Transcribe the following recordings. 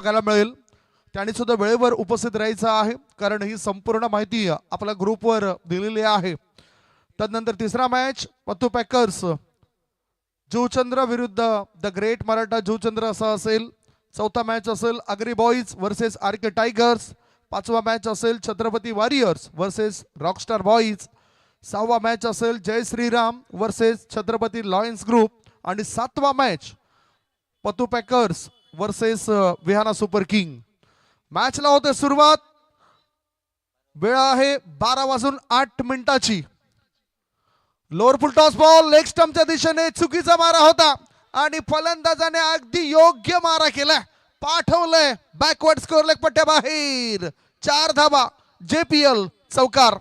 बघायला मिळेल त्यांनी सुद्धा वेळेवर उपस्थित राहायचं आहे, कारण ही संपूर्ण माहिती आपल्या ग्रुपवर दिलेली आहे. त्यानंतर तिसरा मॅच पत्तू पॅकर्स जुचंद्र विरुद्ध द ग्रेट मराठा जुचंद्र असा असेल. चौथा मॅच असेल Agri boys versus R K tigers. पाचवा मॅच असेल Chhatrapati warriors versus rockstar boys. सहावा मॅच असेल Jai Shriram versus Chhatrapati lions group. आणि सातवा match Pattu packers versus Vihana super king. मॅचला होते सुरुवात. वेळ आहे 12:08 lower full toss ball leg स्टंपच्या दिशेने चुकीचा मारा होता आणि फलंदाजाने अगदी योग्य मारा केला. पाठवलंय बॅकवर्ड स्कोअर लेग पट्ट्या बाहेर. 4 धाबा JPL चौकार.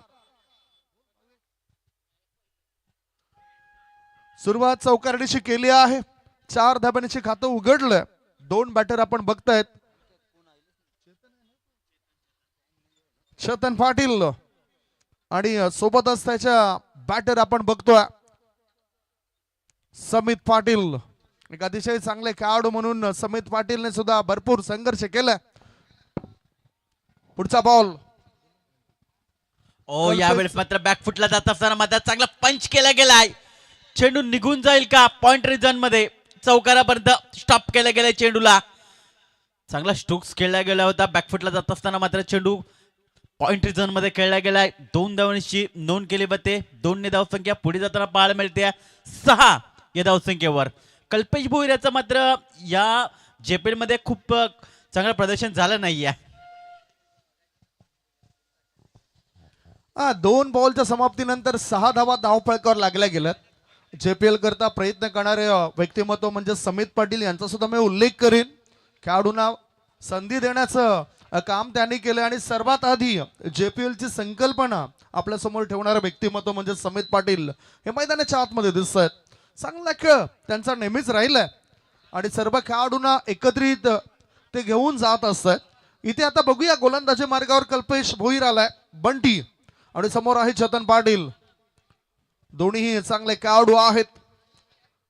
सुरुवात चौकारडीशी केली आहे. 4 धाब्यांची खातं उघडलंय. 2 बॅटर आपण बघतायत. चेतन पाटील आणि सोबतच त्याच्या बॅटर आपण बघतोय समित पाटील. एक अतिशय चांगले खेळाडू म्हणून समित पाटीलने सुद्धा भरपूर संघर्ष केला. पुढचा बॉल ओ यावेळेस मात्र बॅकफुटला जात असताना मात्र चांगला पंच केला गेलाय. चेंडू निघून जाईल का पॉइंट रिजन मध्ये. चौकारापर्यंत स्टॉप केला गेलाय चेंडूला. चांगला स्ट्रोक्स खेळला गेला होता. बॅकफुटला जात असताना मात्र चेंडू पॉइंट रिझन मध्ये खेळला गेलाय. 2 धावांची नोंद केली जाते. 2 धावसंख्या पुढे जाताना पाहायला मिळते 6 या धावसंख्येवर. कल्पेश भोईराचं मात्र या JPL मध्ये खूप चांगलं प्रदर्शन झालं नाहीये. 2 बॉलच्या समाप्तीनंतर 6 धावा धावफलकावर लागल्या गेल्यात. JPL करता प्रयत्न करणारे व्यक्तिमत्व म्हणजे समित पाटील यांचा सुद्धा मी उल्लेख करीन. खेळाडूंना संधी देण्याचं काम त्यांनी केलं आणि सर्वात आधी JPL ची संकल्पना आपल्या समोर ठेवणारं व्यक्तिमत्व म्हणजे समित पाटील हे मैदानाच्या आतमध्ये दिसत आहेत. चांगला खेळ त्यांचा नेहमीच राहिलाय आणि सर्व खेळाडूंना एकत्रित ते घेऊन जात असतात. इथे आता बघूया गोलंदाजी मार्गावर कल्पेश भोईर आलाय. बंटी आणि समोर आहे चेतन पाटील. दोन्हीही चांगले खेळाडू आहेत.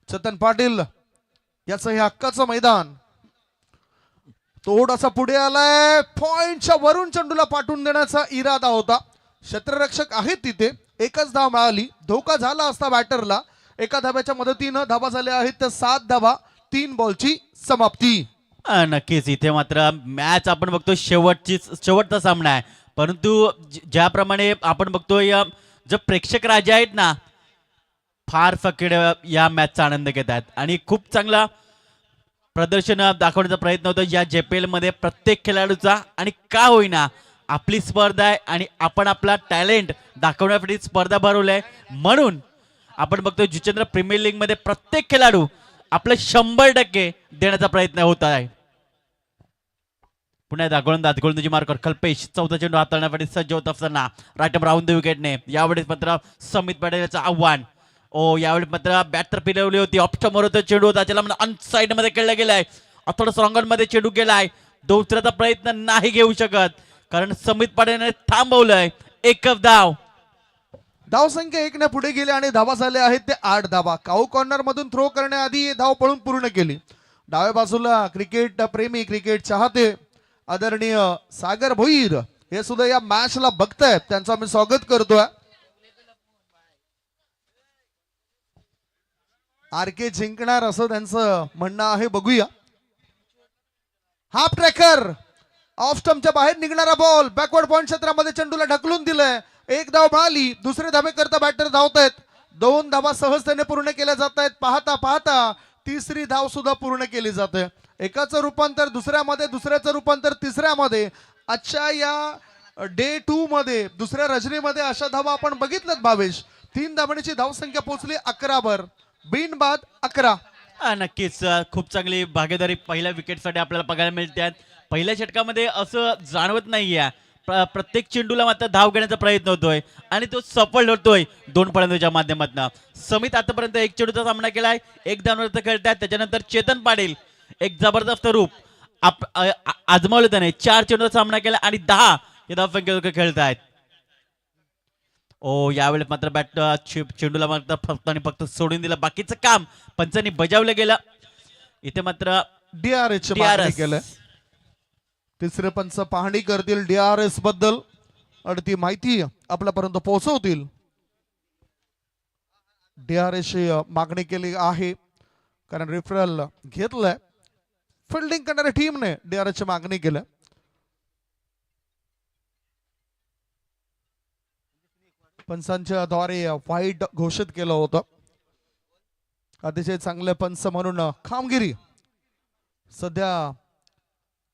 चेतन पाटील याचं हे हक्काचं मैदान. थोडासा पुढे आलाय. पॉइंटच्या वरून चेंडूला पाठवून देण्याचा इरादा होता. क्षेत्ररक्षक आहेत तिथे. एकच धाव मिळाली. धोका झाला असता बॅटरला. एका धाब्याच्या मदतीनं धाबा झाल्या आहेत तर 7 धाबा. 3 बॉलची समाप्ती. नक्कीच इथे मात्र मॅच आपण बघतो शेवटचा सामना आहे. परंतु ज्याप्रमाणे आपण बघतोय जे प्रेक्षक राजे आहेत ना फार फकीड या मॅचचा आनंद घेत आहेत आणि खूप चांगला प्रदर्शन दाखवण्याचा प्रयत्न होतो या JPL मध्ये प्रत्येक खेळाडूचा. आणि का होईना आपली स्पर्धा आहे आणि आपण आपला टॅलेंट दाखवण्यासाठी स्पर्धा भरवलाय. म्हणून आपण बघतोय जुचंद्र प्रीमियर लीग मध्ये प्रत्येक खेळाडू आपलं 100% देण्याचा प्रयत्न होत आहे. पुन्हा गोलंदाजी मार्कर कल्पेश चौथा चेंडू हाताळण्यासाठी सज्ज होत असताना राईट राऊंड द विकेटने. यावेळेस मात्र समित पाटील याचं आव्हान. यावेळी मात्र बॅट तर फिरवली होती. ऑप्स्टमर होता चेंडू होता त्याला अनसाइड मध्ये खेळला गेलाय. थोडं रॉंगन मध्ये चेंडू गेलाय. दुसऱ्याचा प्रयत्न नाही घेऊ शकत कारण समित पाटीलने थांबवलंय. एकच धाव. धावसंख्या 1 ने पुढे गेले आणि धावा झाल्या आहेत ते 8 धावा. काऊ कॉर्नर मधून थ्रो करण्याआधी धाव पळून पूर्ण केली. डाव्या बाजूला क्रिकेट प्रेमी क्रिकेट चाहते आदरणीय सागर भोईर हे सुद्धा या मॅचला बघतायत. त्यांचं आम्ही स्वागत करतोय. RK जिंकणार असं त्यांचं म्हणणं आहे. बघूया. हाफ ट्रॅकर ऑफ स्टंपच्या बाहेर निघणारा बॉल. बॅकवर्ड पॉइंट क्षेत्रामध्ये चेंडूला ढकलून दिलंय. 1 धाव मिळाली. दुसरे धाबे करता बॅटर धावतायत. 2 धावा सहजतेने पूर्ण केल्या जात आहेत. पाहता पाहता तिसरी धाव सुद्धा पूर्ण केली जाते. एकाचं रूपांतर दुसऱ्यामध्ये, दुसऱ्याचं रूपांतर तिसऱ्यामध्ये. आजच्या या डे 2 मध्ये दुसऱ्या रजनीमध्ये अशा धावा आपण बघितल्यात भावेश. 3 धावांची धावसंख्या पोहोचली 11 वर. बिनबाद 11. नक्कीच खूप चांगली भागीदारी पहिल्या विकेटसाठी आपल्याला बघायला मिळते. पहिल्या षटकामध्ये असं जाणवत नाहीये. प्रत्येक चेंडूला मात्र धाव घेण्याचा प्रयत्न होतोय आणि तो सफल होतोय 2 फलंदाजांच्या माध्यमातून. समित आतापर्यंत 1 चेंडूचा सामना केलाय. 1 धावांवरती खेळतात. त्याच्यानंतर चेतन पाटील एक जबरदस्त रूप आजमावलं त्याने. 4 चेंडूचा सामना केला आणि 10 या धावसंख्येवर खेळतायत. यावेळेस मात्र बॅट चेंडूला मात्र फक्त सोडून दिलं. बाकीचं काम पंचांनी बजावलं गेलं. इथे मात्र DRH केलं. तिसरे पंच पाहणी करतील DRS बद्दल आणि ती माहिती आपल्यापर्यंत पोहोचवतील. DRS मागणी केली आहे कारण रेफरल घेतलंय. फिल्डिंग करणाऱ्या टीमने DRS ची मागणी केली. पंचांच्या द्वारे वाईट घोषित केलं होतं. अतिशय चांगले पंच म्हणून कामगिरी सध्या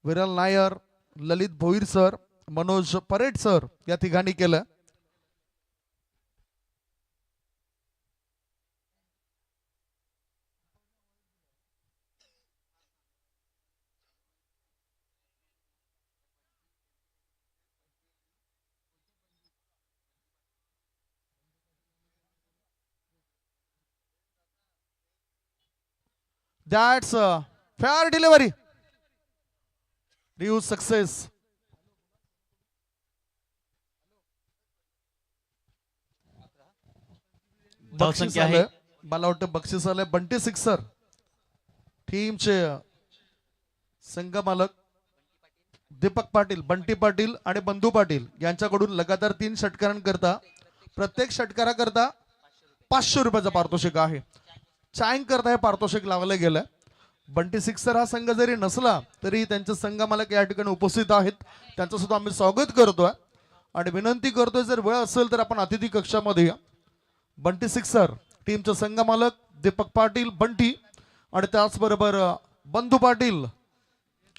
विरल नायर, ललित भोईर सर, मनोज परेड सर या तिघांनी केलं. That's a fair delivery. Reuse success. बक्षीस आहे. आलंय. मला वाटतं बक्षीस आलंय बंटी सिक्सर. टीमचे संघ मालक दीपक पाटील, बंटी पाटील आणि बंधू पाटील यांच्याकडून लगातार 3 षटकारांकरता प्रत्येक षटकाराकरता 500 रुपयाचा पारितोषिक आहे. चाईंग करता हे पारितोषिक लावलं गेलं. बंटी सिक्सर हा संघ जरी नसला तरी त्यांचे संघ मालक या ठिकाणी उपस्थित आहेत. त्यांचं सुद्धा आम्ही स्वागत करतोय आणि विनंती करतोय जर वेळ असेल तर आपण अतिथी कक्षामध्ये या. बंटी सिक्सर टीमचे संघ मालक दीपक पाटील, बंटी आणि त्याचबरोबर बंधू पाटील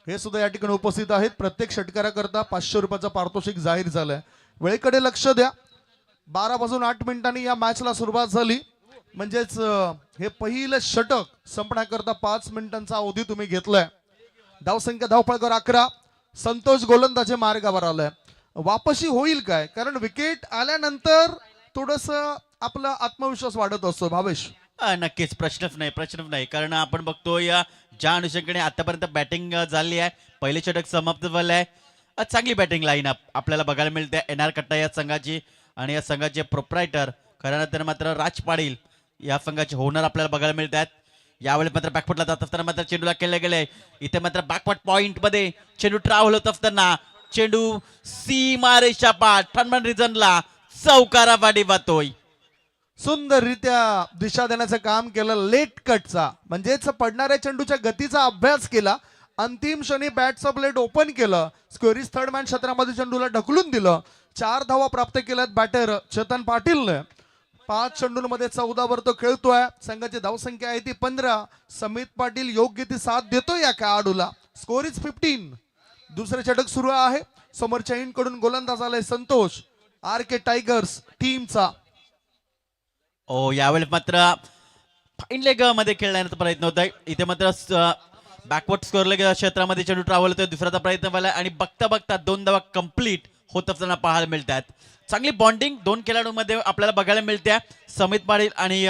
हे सुद्धा या ठिकाणी उपस्थित आहेत. प्रत्येक षटकाराकरता 500 रुपयाचा पारितोषिक जाहीर झालंय. वेळेकडे लक्ष द्या. 12 वाजून 8 मिनिटांनी या मॅचला सुरुवात झाली. म्हणजेच हे पहिलं षटक संपण्याकरता 5 मिनिटांचा अवधी तुम्ही घेतलाय. धावसंख्या धावफळकर 11. संतोष गोलंदाजी मार्गावर आलाय. वापसी होईल काय? कारण विकेट आल्यानंतर थोडस आपला आत्मविश्वास वाढत असतो. भावेश नक्कीच प्रश्नच नाही कारण आपण बघतोय ज्या अनुषंगाने आतापर्यंत बॅटिंग झाली आहे, पहिले षटक समाप्त झाले आहे. चांगली बॅटिंग लाईनअप आपल्याला बघायला मिळते NR कट्टा या संघाची आणि या संघाचे प्रोप्रायटर खऱ्या तर मात्र राज पाटील या संघाचे होणार आपल्याला बघायला मिळत आहेत. यावेळी मात्र बॅकफुटला जात असताना मात्र चेंडूला केले गेले. इथे मात्र बॅकवर्ड पॉइंट मध्ये चेंडू ट्रॅव्हल होत असताना चेंडू सीमा रेषा पाठ ठणमण रिजनला चौकारा वाडी वाहतोय. सुंदररित्या दिशा देण्याचं काम केलं. लेट कटचा म्हणजेच पडणाऱ्या चेंडूच्या गतीचा अभ्यास केला. अंतिम क्षणी बॅटचं ब्लेड ओपन केलं. स्क्वेअरिस थर्ड मॅन क्षेत्रामध्ये चेंडूला ढकलून दिलं. 4 धावा प्राप्त केल्यात बॅटर चेतन पाटीलने. 5 चेंडूंमध्ये 14 वर तो खेळतोय. संघाची धावसंख्या आहे ती 15. समित पाटील योग्य ती साथ देतोय या खेळाडूला. Score is 15. दुसरे षटक सुरू आहे. समोरच्या इंड कडून गोलंदाज आलाय संतोष RK टायगर्स टीमचा. यावेळी मात्र फाईन लेग मध्ये खेळण्याचा प्रयत्न होत आहे. इथे मात्र बॅकवर्ड स्कोअर लेग क्षेत्रामध्ये चेंडू ट्रॅव्हल होतोय. दुसऱ्याचा प्रयत्न झाला आणि बघता बघता 2 धावा कंप्लीट होत असताना पाहायला मिळतात. चांगली बॉन्डिंग 2 खेळाडूंमध्ये आपल्याला बघायला मिळते. समित पाटील आणि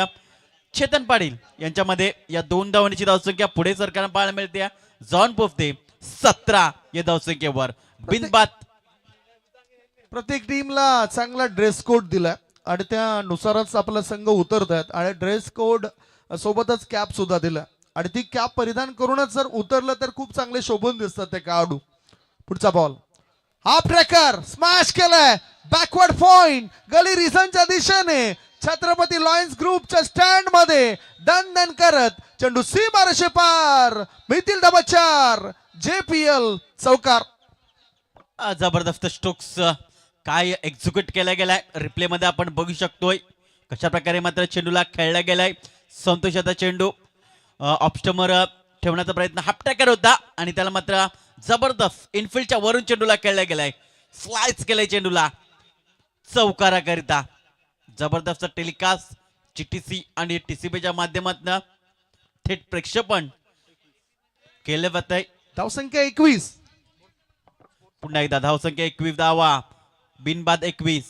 चेतन पाटील यांच्यामध्ये या 2 धावांची धावसंख्या पुढे सरकारला पाहायला मिळते. जॉन पोफते 17 या धावसंख्येवर बिनबाद. प्रत्येक टीमला चांगला ड्रेस कोड दिलाय आणि त्यानुसारच आपला संघ उतरत आहेत. आणि ड्रेस कोड सोबतच कॅप सुद्धा दिला आणि ती कॅप परिधान करूनच जर उतरलं तर खूप चांगले शोभून दिसतात ते खेळाडू. पुढचा बॉल हाफ ट्रॅकर स्मॅश केलाय. बॅकवर्ड पॉइंट गली रिझनच्या दिशेने छत्रपती लॉयन्स ग्रुपच्या स्टँड मध्ये दन करत चेंडू सीमारेषे पार. मिळतील डबल 4. JPL चौकार. जबरदस्त स्ट्रोक्स काय एक्झिक्यूट केला गेलाय. रिप्ले मध्ये आपण बघू शकतोय कशा प्रकारे मात्र चेंडूला खेळला गेलाय. संतोषाचा चेंडू ऑप्स्टमर ठेवण्याचा प्रयत्न हाफ ट्रॅकर होता आणि त्याला मात्र जबरदस्त इनफिल्डच्या वरून चेंडूला खेळला गेलाय. स्लाइस केलाय चेंडूला चौकारा करिता. जबरदस्त टेलिकास्ट GTC आणि TCBच्या माध्यमातून थेट प्रक्षेपण केले जात आहे. धावसंख्या 21. पुन्हा एकदा धावसंख्या 21 धावा बिनबाद 21.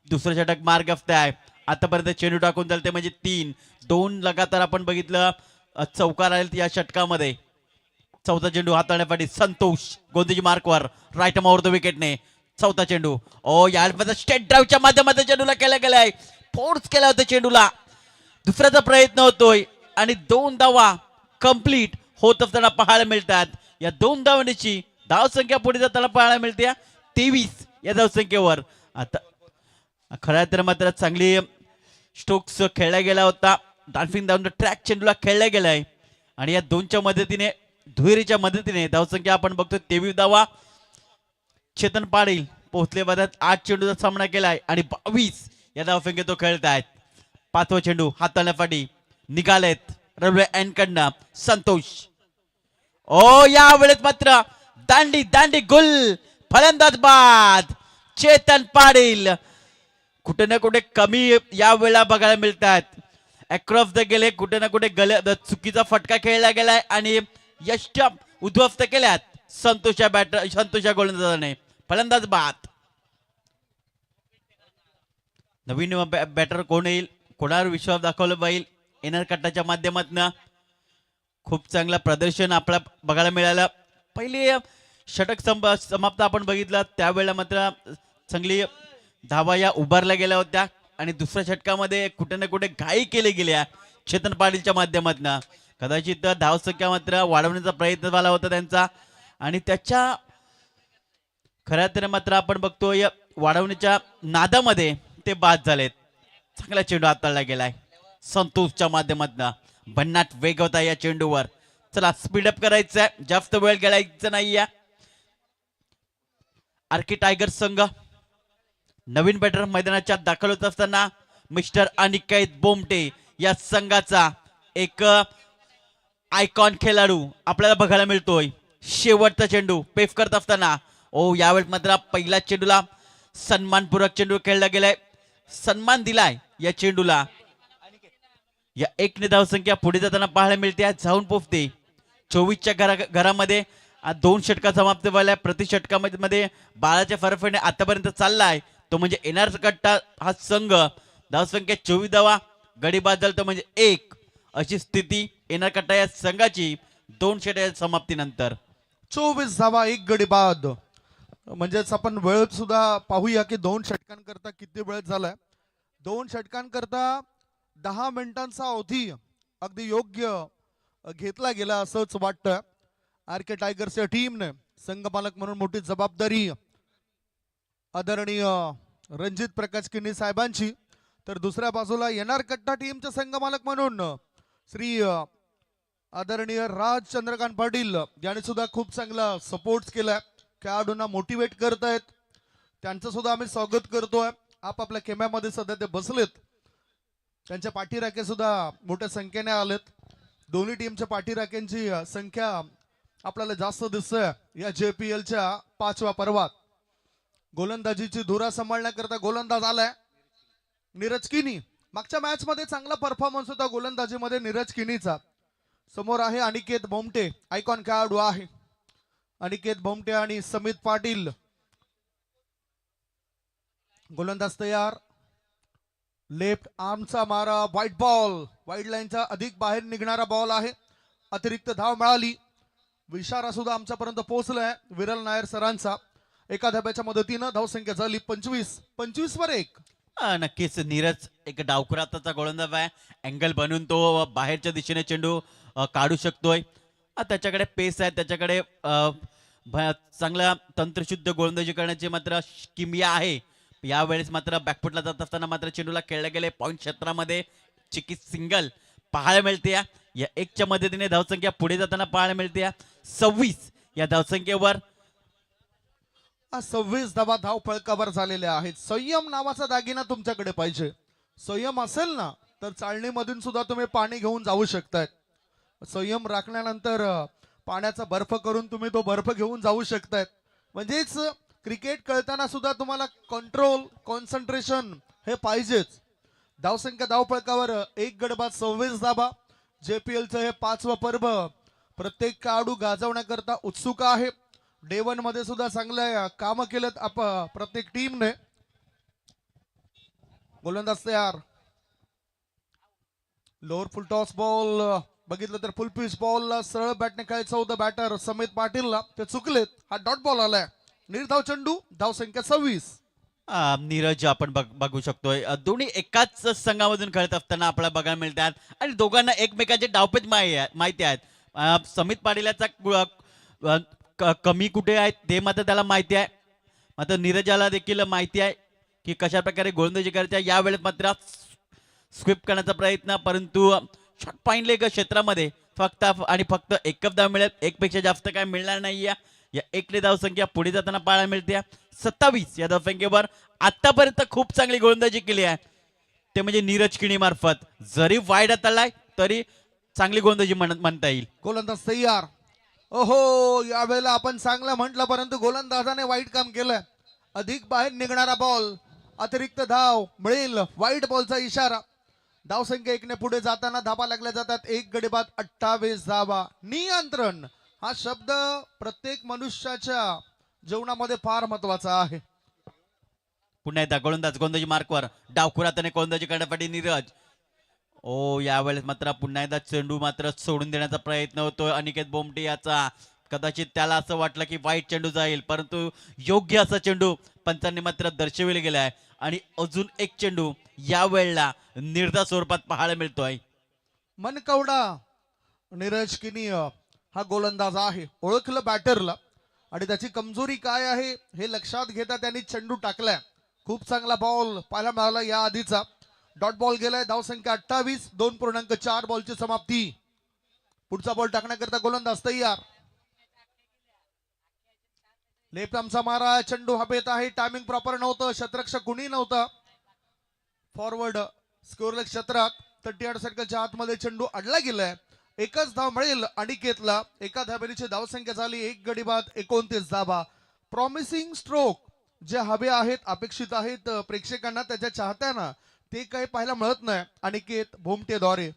दुसरं षटक मार्ग आहे. आतापर्यंत चेंडू टाकून चालते म्हणजे 3-2 लगातार आपण बघितलं चौकार आले या षटकामध्ये. चौथा चेंडू हाताळण्यासाठी संतोष गोंदीजी मार्कवर राईट मारतो विकेटने. चौथा चेंडू यामध्ये स्टेट ड्राईव्हच्या माध्यमातून चेंडूला केला गेलाय. फोर्स केला होता चेंडूला. दुसऱ्याचा प्रयत्न होतोय आणि 2 धावा कंप्लीट होत असताना पाहायला मिळतात. या 2 धावांची धावसंख्या पुढे जाताना पाहायला मिळते 23 या धावसंख्येवर. आता खरं तर मात्र चांगली स्ट्रोक्स खेळला गेला होता. डाल्फिन डाऊन ट्रॅक चेंडूला खेळला गेलाय आणि या दोनच्या मदतीने दुहेरीच्या मदतीने धावसंख्या आपण बघतो 23 धावा. चेतन पाटील पोहोचले बदत 8 चेंडूचा सामना केलाय आणि 22 या धावसंख्येत तो खेळत आहेत. पाचवा चेंडू हाताळण्यासाठी निघालेत रेल्वे एंड कडनं संतोष. ओ या वेळेत मात्र दांडी दांडी गुल फलंदाज बाद चेतन पाटील. कुठे ना कुठे कमी या वेळा बघायला मिळतात. अक्रॉस द गेले कुठे ना कुठे चुकीचा फटका खेळला गेलाय आणि यष्ट उद्ध्वस्त केल्यात संतोषा गोलंदाजाने. फलंदाज बाद. नवीन बॅटर कोण येईल कोणावर विश्वास दाखवला पाहिजे. एनर कट्टाच्या माध्यमातून खूप चांगलं प्रदर्शन आपल्याला बघायला मिळालं. पहिले षटक समाप्त आपण बघितलं त्यावेळेला मात्र चांगली धावा या उभारल्या गेल्या होत्या आणि दुसऱ्या षटकामध्ये कुठे ना कुठे घाई केले गेल्या चेतन पाटीलच्या माध्यमातून. कदाचित धावसंख्या मात्र वाढवण्याचा प्रयत्न झाला होता त्यांचा आणि त्याच्या खऱ्या तर मात्र आपण बघतोय वाढवण्याच्या नादामध्ये ते बाद झालेत. चांगला चेंडू हाताळला गेलाय संतोषच्या माध्यमातून. भन्नाट वेग होता या चेंडूवर. चला स्पीडअप करायचंय जास्त वेळ गेलायचं नाहीये. आरके टायगर्स संघ नवीन बॅटर मैदानाच्या दाखल होत असताना मिस्टर अनिकेत बोमटे या संघाचा एक आयकॉन खेळाडू आपल्याला बघायला मिळतोय. शेवटचा चेंडू पेफ करत असताना ओ यावेळी मात्र पहिल्या चेंडूला सन्मानपूर्वक चेंडू खेळला गेलाय. सन्मान दिलाय या चेंडूला. या एक धावसंख्या पुढे जाताना पाहायला मिळते. जाऊन पोहोचते 24च्या घरामध्ये 2 षटका समाप्त व्हायला. प्रति षटकामध्ये 12च्या फरफने आतापर्यंत चाललाय तो म्हणजे येणार कट्टा हा संघ. धावसंख्या 24 धावा गडी बाद झाला तर म्हणजे 1 अशी स्थिती येणार कट्टा या संघाची 2 षटकाच्या समाप्तीनंतर. 24 धावा 1 गडी बाद. म्हणजेच आपण वेळ सुद्धा पाहूया की 2 षटकांकरता किती वेळ झालाय. 2 षटकांकरता 10 मिनिटांचा अवधी अगदी योग्य घेतला गेला असंच वाटतं. आरके टायगर्सच्या टीमने संघमालक म्हणून मोठी जबाबदारी आदरणीय रणजित प्रकाश किन्नी साहेबांची तर दुसऱ्या बाजूला येणार कट्टा टीमचे संघमालक म्हणून श्री आदरणीय राज चंद्रकांत पाटील यांनी सुद्धा खूप चांगला सपोर्ट केलाय. खेळाडूंना मोटिवेट करतायत त्यांचं सुद्धा आम्ही स्वागत करतोय. आपापल्या केम्यामध्ये सध्या ते बसलेत. त्यांच्या पाठीराखे सुद्धा मोठ्या संख्येने आलेत. दोन्ही टीमच्या पाठीराख्यांची संख्या आपल्याला जास्त दिसतंय या JPLच्या 5व्या पर्वात. गोलंदाजीची धुरा सांभाळण्याकरता गोलंदाज आलाय नीरज किनी. मागच्या मॅच मध्ये चांगला परफॉर्मन्स होता गोलंदाजीमध्ये नीरज किनीचा. समोर आहे अनिकेत बोमटे आयकॉन खेळाडू आहे. अनिकेत बोमटे आणि समित पाटील. गोलंदाज तयार. लेफ्ट आर्मचा मारा व्हाईट बॉल वाईड लाईनच्या अधिक बाहेर निघणारा बॉल आहे. अतिरिक्त धाव मिळाली. इशारा सुद्धा आमच्यापर्यंत पोहोचलाय विरल नायर सरांचा. एका धाब्याच्या मदतीनं धावसंख्या झाली 25 वर 1. नक्कीच नीरज एक डावखुराताचा गोलंदाज आहे. अँगल बनवून तो बाहेरच्या दिशेने चेंडू काढू शकतोय. त्याच्याकडे पेस आहे त्याच्याकडे चांगला तंत्रशुद्ध गोलंदाजी करण्याची मात्र किमया आहे. यावेळेस मात्र बॅकफुटला जात असताना मात्र चेंडूला खेळला गेले पॉइंट क्षेत्रामध्ये चिकी सिंगल पाहायला मिळते. या 1च्या मदतीने धावसंख्या पुढे जाताना पाहायला मिळते 26 या धावसंख्येवर. 26 धावा धाव फळकावर झालेल्या आहेत. संयम नावाचा दागिना तुमच्याकडे पाहिजे. संयम असेल ना तर चाळणीमधून सुद्धा तुम्ही पाणी घेऊन जाऊ शकताय. संयम राखल्यानंतर पाण्याचा बर्फ करून तुम्ही तो बर्फ घेऊन जाऊ शकताय. म्हणजेच क्रिकेट खेळताना सुद्धा तुम्हाला कंट्रोल कॉन्सन्ट्रेशन हे पाहिजेच. धावसंख्या धाव फळकावर 1 गडी बाद 26 धावा. JPLचं हे 5वं पर्व प्रत्येक खेळाडू गाजवण्याकरता उत्सुक आहे. डे 1 मध्ये सुद्धा चांगले काम केलेत प्रत्येक टीमने. गोलंदाज तयार. लोअर फुल टॉस बॉल बघितलं तर फुल पिच बॉल सरळ बॅटने खेळायचं होतं बॅटर समित पाटीलला ते चुकलेत. हा डॉट बॉल आलाय. निर्धाव चेंडू धावसंख्या 26. नीरज आपण बघू शकतोय दोन्ही एकाच संघामधून खेळत असताना आपल्याला बघायला मिळतात आणि दोघांना एकमेकांचे डावपेच माहिती आहेत. समित पाटीलचा कमी कुठे आहेत ते मात्र त्याला माहिती आहे. मात्र नीरजाला देखील माहिती आहे की कशा प्रकारे गोलंदाजी करायची. या वेळेस मात्र स्वीप करण्याचा प्रयत्न, परंतु शॉट पॉइंट लेग क्षेत्रामध्ये फक्त आणि फक्त एकच धाव मिळेल. एकपेक्षा जास्त काय मिळणार नाही. या एकले धावसंख्या पुढे जाताना पाहायला मिळते 27 या धावसंख्येवर. आतापर्यंत खूप चांगली गोलंदाजी केली आहे ते म्हणजे नीरज किणी मार्फत. जरी वाईड हाताळलाय तरी चांगली गोलंदाजी म्हणता येईल. गोलंदाज तयार. ओहो, यावेळेला आपण चांगलं म्हटलं परंतु गोलंदाजाने वाईट काम केलंय. अधिक बाहेर निघणारा बॉल, अतिरिक्त धाव मिळेल. वाईट बॉलचा इशारा. धावसंख्या 1 ने पुढे जाताना धाबा लागल्या जातात. 1 गडी बाद 28 धावा. नियंत्रण हा शब्द प्रत्येक मनुष्याच्या जीवनामध्ये फार महत्वाचा आहे. पुन्हा एकदा गोलंदाजी मार्कवर डावखुराताने गोलंदाजी करण्यासाठी नीरज. ओ यावेळेस मात्र पुन्हा एकदा चेंडू मात्र सोडून देण्याचा प्रयत्न होतोय अनिकेत बोमटे याचा. कदाचित त्याला असं वाटलं की वाईट चेंडू जाईल, परंतु योग्य असा चेंडू पंचांनी मात्र दर्शविला गेलाय. आणि अजून एक चेंडू या वेळेला निर्धाव स्वरूपात पाहायला मिळतोय. मनकवडा नीरज किनी हा गोलंदाज आहे. ओळखलं बॅटरला आणि त्याची कमजोरी काय आहे हे लक्षात घेता त्यांनी चेंडू टाकलाय. खूप चांगला बॉल पाहायला मिळाला या आधीचा. डॉट बॉल गेलाय. धावसंख्या 28. 2.4 बॉलची समाप्ती. पुढचा बॉल टाकण्याकरता गोलंदाज तयार. लेफ्ट आर्मचा मारा. चेंडू हवेत आहे. टायमिंग प्रॉपर नव्हतं. शतरक्षक कुणी नव्हता. फॉरवर्ड स्कोअरलेस क्षेत्रात 38 सर्कलच्या आतमध्ये चेंडू अडला गेलाय. एकच धाव मिळेल अनिकेतला. एका धावेची धावसंख्या झाली 1 गडी बाद 29 धावा. प्रॉमिसिंग स्ट्रोक जे हवे आहेत, अपेक्षित आहेत प्रेक्षकांना, त्याच्या चाहत्यांना, ते काही पाहायला मिळत नाही अनिकेत भोमटेद्वारे.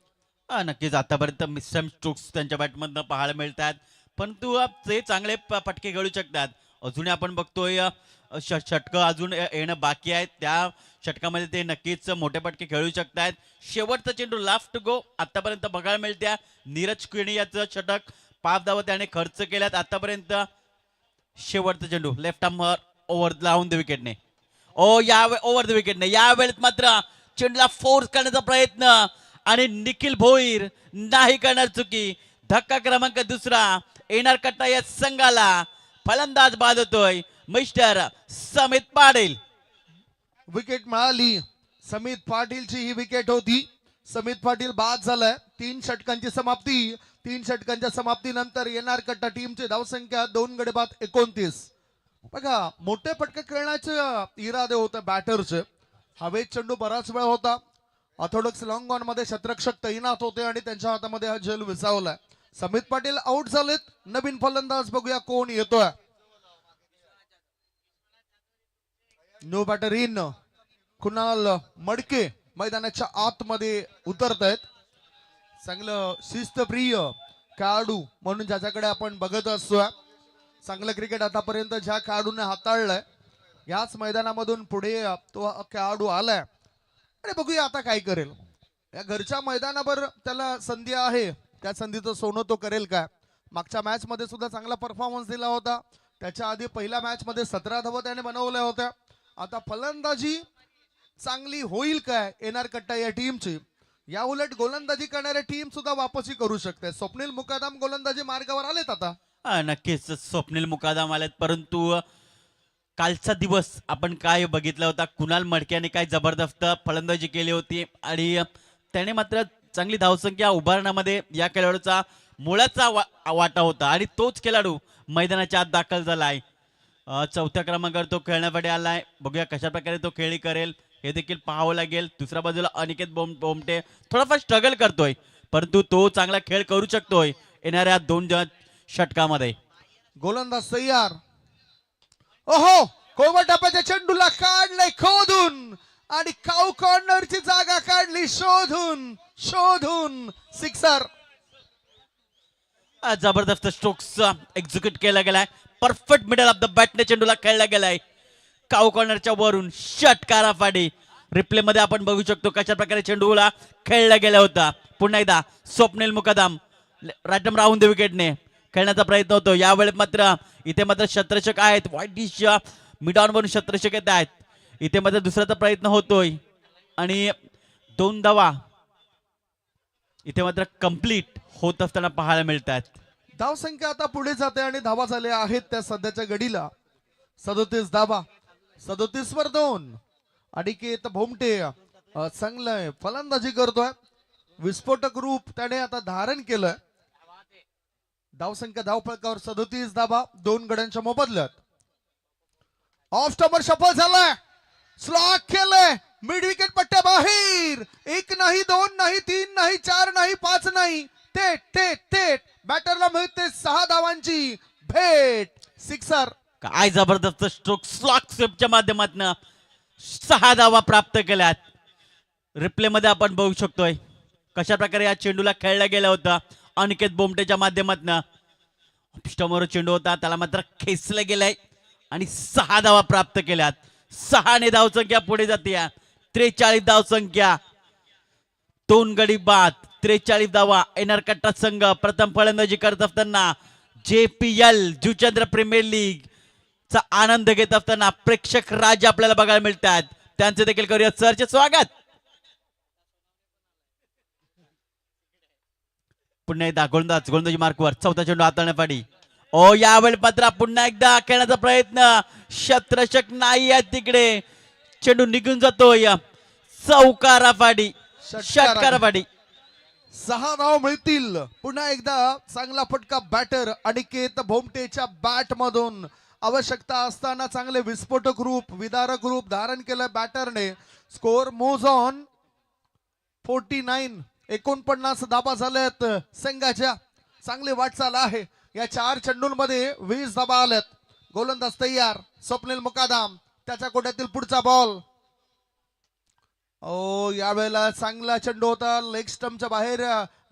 नक्कीच आतापर्यंत मिश्रम स्ट्रोक्स त्यांच्या बॅटमधनं पाहायला मिळतात, परंतु ते चांगले फटके खेळू शकतात. अजूनही आपण बघतोय षटक अजून येणं बाकी आहे. त्या षटकामध्ये ते नक्कीच मोठे फटके खेळू शकतात. शेवटचा चेंडू लास्ट गो आतापर्यंत बघायला मिळत्या. नीरज किणी याचं षटक 5 धावा त्याने खर्च केल्यात आतापर्यंत. शेवटचा चेंडू लेफ्ट आर्मवर ओव्हर लावून द विकेटने. ओव्हर द विकेटने यावेळेस मात्र चेंडूला फोर्स करण्याचा प्रयत्न आणि निखिल भोईर नाही करणार चुकी. धक्का क्रमांक 2 येणार कट्टा या संघाला. फलंदाज बाद होतोय मिस्टर समित पाटील. विकेट मिळाली. समित पाटीलची ही विकेट होती. समित पाटील बाद झालाय. 3 षटकांची समाप्ती. 3 षटकांच्या समाप्तीनंतर येणार कट्टा टीमची धावसंख्या 2 गडी बाद 29. बघा, मोठे फटके खेळण्याचे इरादे होते बॅटरचे. हवेत चेंडू बराच वेळ होता. ऑर्थोडॉक्स लॉंग ऑन मध्ये शतरक्षक तैनात होते आणि त्यांच्या हातामध्ये हा झेल विसावलाय. समित पाटील आउट झालेत. नवीन फलंदाज बघूया कोण येतोय. No batter in. कुणाल मडके मैदानाच्या आतमध्ये उतरत आहेत. चांगलं शिस्तप्रिय खेळाडू म्हणून ज्याच्याकडे आपण बघत असतो. चांगलं क्रिकेट आतापर्यंत ज्या खेळाडूने हाताळलंय, याच मैदानामधून पुढे तो खेळाडू आलाय. आणि बघूया आता काय करेल. या घरच्या मैदानावर त्याला संधी आहे. त्या संधीचं सोनं तो करेल काय. मागच्या मॅच मध्ये सुद्धा चांगला परफॉर्मन्स दिला होता. त्याच्या आधी पहिल्या मॅच मध्ये 17 धावा त्याने बनवल्या होत्या. आता फलंदाजी चांगली होईल काय येणार कट्टा या टीमची. या उलट गोलंदाजी करणाऱ्या टीम सुद्धा वापसी करू शकते. स्वप्नील मुकादम गोलंदाजी मार्गावर आलेत आता. नक्कीच स्वप्नील मुकादम आलेत, परंतु कालचा दिवस आपण काय बघितला होता. कुणाल मडक्याने काय जबरदस्त फलंदाजी केली होती आणि त्याने मात्र चांगली धावसंख्या उभारण्यामध्ये या खेळाडूचा मुळाचा वाटा होता आणि तोच खेळाडू मैदानाच्या आत दाखल झालाय. 4थ्या क्रमांकावर तो खेळण्यासाठी आलाय. बघूया कशा प्रकारे तो खेळी करेल हे देखील पाहावं लागेल. दुसऱ्या बाजूला अनिकेत बोमटे थोडाफार स्ट्रगल करतोय, परंतु तो चांगला खेळ करू शकतोय येणाऱ्या 2 षटकामध्ये. गोलंदाज तयार. ओहो, कोवळ टप्प्याच्या चेंडूला काढलंय खोदून आणि काऊ कॉर्नरची जागा काढली शोधून सिक्सर. जबरदस्त स्ट्रोक्स एक्झिक्यूट केला गेलाय. परफेक्ट मिडल ऑफ द बॅटने चेंडूला खेळला गेलाय. काऊ कॉर्नरच्या वरून षटकारा फाडी. रिप्ले मध्ये आपण बघू शकतो कशा प्रकारे चेंडूला खेळला गेला होता. पुन्हा एकदा स्वप्नील मुकादम राईट राहून दे विकेटने खेळण्याचा प्रयत्न होतो. यावेळेस मात्र इथे मात्र शतरक्षक आहेत. व्हाईट डिश मिड ऑन वरून शतरक्षक येत आहेत. इथे मात्र दुसऱ्याचा प्रयत्न होतोय आणि 2 धावा इथे मात्र कंप्लीट होत असताना पाहायला मिळतात. धावसंख्या आता पुढे जाते आणि धावा झाल्या आहेत त्या सध्याच्या घडीला 37 धावा. 37 वर 2. अनिकेत भोमटे चांगलंय फलंदाजी करतोय. विस्फोटक रूप त्याने आता धारण केलंय. धावसंख्या धावफलकावर 37 धावा 2 गड्यांच्या मोबदल्यात. ऑफ स्टॉपर सफल झालाय. स्लॉक केलंय मिड विकेट पट्ट्या बाहेर. 1 नाही 2 नाही 3 नाही 4 नाही 5 नाही. थेट थेट थेट बॅटरला मिळते 6 धावांची भेट. सिक्सर. काय जबरदस्त स्ट्रोक स्लॉक स्वीपच्या माध्यमातून 6 धावा प्राप्त केल्यात. रिप्ले मध्ये आपण बघू शकतोय कशा प्रकारे या चेंडूला खेळला गेला होता. अनिकेत बोमटेच्या माध्यमातून समोर चेंडू होता त्याला मात्र खेचलं गेलंय आणि 6 धावा प्राप्त केल्यात. 6 ने धावसंख्या पुढे जाते. 43 धावसंख्या 2 गडी बाद 43 धावा. एनआर कट्टा संघ प्रथम फलंदाजी करत असताना JPL जुचंद्र प्रीमियर लीग चा आनंद घेत असताना प्रेक्षक राज आपल्याला बघायला मिळतात. त्यांचे देखील करूया सरचे स्वागत. पुन्हा एकदा गोलंदाजी मार्कवर 4था चेंडू हाताळण्यासाठी यावेळी मात्र पुन्हा एकदा खेळण्याचा प्रयत्न. शत्रषक नाही आहे तिकडे. चेंडू निघून जातोय चौकारापाडी षटकारापाडी. 6 धाव मिळतील. पुन्हा एकदा चांगला फटका बॅटर अनिकेत भोमटेच्या बॅट मधून. आवश्यकता असताना चांगले विस्फोटक रूप विदारक रूप धारण केलं बॅटरने. Score moves on 49. 49 धाबा झाल्यात संघाच्या. चांगली वाटचाल आहे. या 4 चेंडूंमध्ये 20 धाबा आल्यात. गोलंदाज तयार. स्वप्नील मुकादम त्याच्या कोट्यातील पुढचा बॉल. यावेळेला चांगला चेंडू होता. लेग स्टंपच्या बाहेर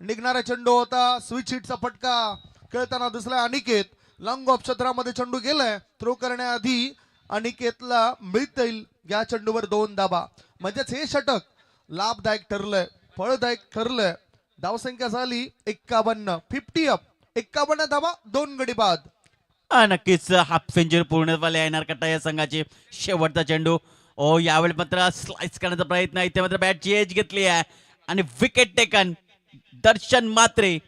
निघणारा चेंडू होता. स्विच हिटचा फटका खेळताना दिसला. अनिकेत लॉंग ऑफ क्षेत्रामध्ये चेंडू गेलाय. थ्रो करण्याआधी अनिकेतला मिळतील या चेंडूवर 2 धाबा. म्हणजेच हे षटक लाभदायक ठरलंय फळदायक ठरलंय. धावसंख्या झाली 51. 50 अप 51 धाबा 2 गडी बाद. नक्कीच हाफ सेंचुरी पूर्ण झाले येणार कट्टा या संघाची. शेवटचा चेंडू यावेळी मात्र स्लाइस करण्याचा प्रयत्न. इथे मात्र बॅटची एज घेतली आहे आणि विकेट टेकन. दर्शन मात्रे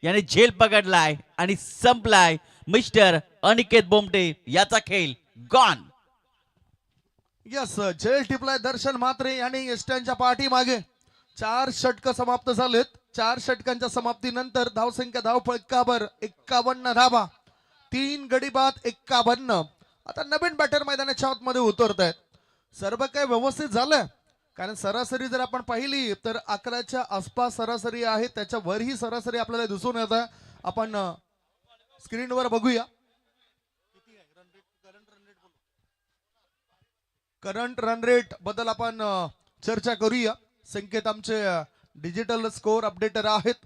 याने झेल पकडलाय आणि संपलाय. मिस्टर अनिकेत बोमटे याचा खेळ गॉन. यस झेल टिपलाय दर्शन मात्रे यांनी यष्ट्यांच्या पाठीमागे. 4 षटक समाप्त झालेत. 4 षटकांच्या समाप्तीनंतर धावसंख्या धावफलकावर 51 धाबा 3 गडी बाद 51. आता नवीन बॅटर मैदानाच्या आतमध्ये उतरत आहेत. सर्व काही व्यवस्थित झालं कारण सरासरी जर आपण पाहिली तर 11च्या आसपास सरासरी आहे. त्याच्या वरही सरासरी आपल्याला दिसून येत आहे. आपण स्क्रीनवर बघूया. करंट रन रेट बद्दल आपण चर्चा करूया. संकेत आमचे डिजिटल स्कोर अपडेटर आहेत.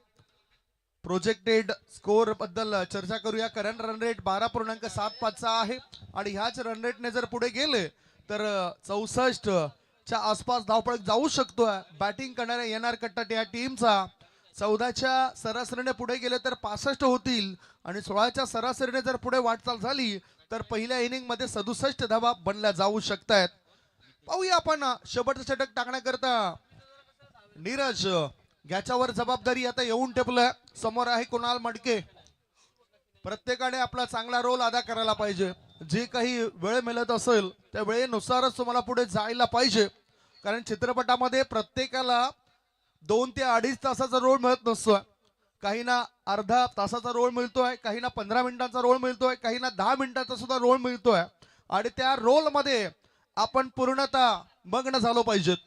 प्रोजेक्टेड स्कोर बद्दल चर्चा करूया. करंट रन रेट 12.75 आहे आणि ह्याच रन रेटने जर पुढे गेले तर 64 च्या आसपास धावफलक जाऊ शकतोय. बॅटिंग करणाऱ्या येणार कट्टा या टीमचा 14च्या सरासरीने पुढे गेले तर 65 होतील आणि 16च्या सरासरीने जर पुढे वाटचाल झाली तर पहिल्या इनिंग मध्ये 67 धावा बनल्या जाऊ शकतायत. पाहूया आपण शेवटचं षटक टाकण्याकरता नीरज याच्यावर जबाबदारी आता येऊन टेपलंय. समोर आहे कुणाल मडके. प्रत्येकाने आपला चांगला रोल अदा करायला पाहिजे. जे काही वेळ मिळत असेल त्या वेळेनुसारच तुम्हाला पुढे जायला पाहिजे. कारण चित्रपटामध्ये प्रत्येकाला 2 ते 2.5 तासाचा रोल मिळत नसतोय. काहींना अर्धा तासाचा रोल मिळतोय, काहींना 15 मिनिटांचा रोल मिळतोय, काहींना 10 मिनिटाचा सुद्धा रोल मिळतोय आणि त्या रोल मध्ये आपण पूर्णतः मग्न झालो पाहिजेत.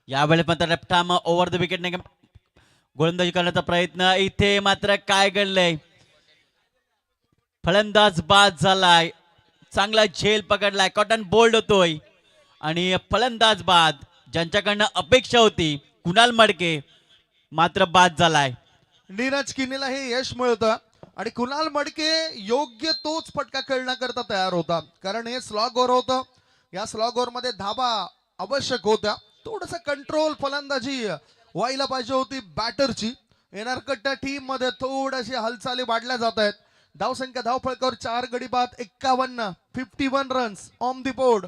यावेळी मात्र लेफ्ट ओव्हर द विकेटने गोलंदाजी करण्याचा प्रयत्न. इथे मात्र काय घडलंय फलंदाज बाद झालाय. चांगला झेल पकडलाय. कॉटन बोल्ड होतोय आणि फलंदाज बाद. ज्यांच्याकडनं अपेक्षा होती कुणाल मडके मात्र बाद झालाय. नीरज किनीला हे यश मिळतं आणि कुणाल मडके योग्य तोच फटका खेळण्याकरता तयार होता. कारण हे स्लॉग ओव्हर होतं. या स्लॉग ओव्हर मध्ये धाबा आवश्यक होत्या. थोडस कंट्रोल फलंदाजी व्हायला पाहिजे होती बॅटरची. येणार कट्टा टीम मध्ये थोडीशी हालचाली वाढल्या जात आहेत. धावसंख्या धावफलकावर 4 गडी बाद 51. 51 runs on the board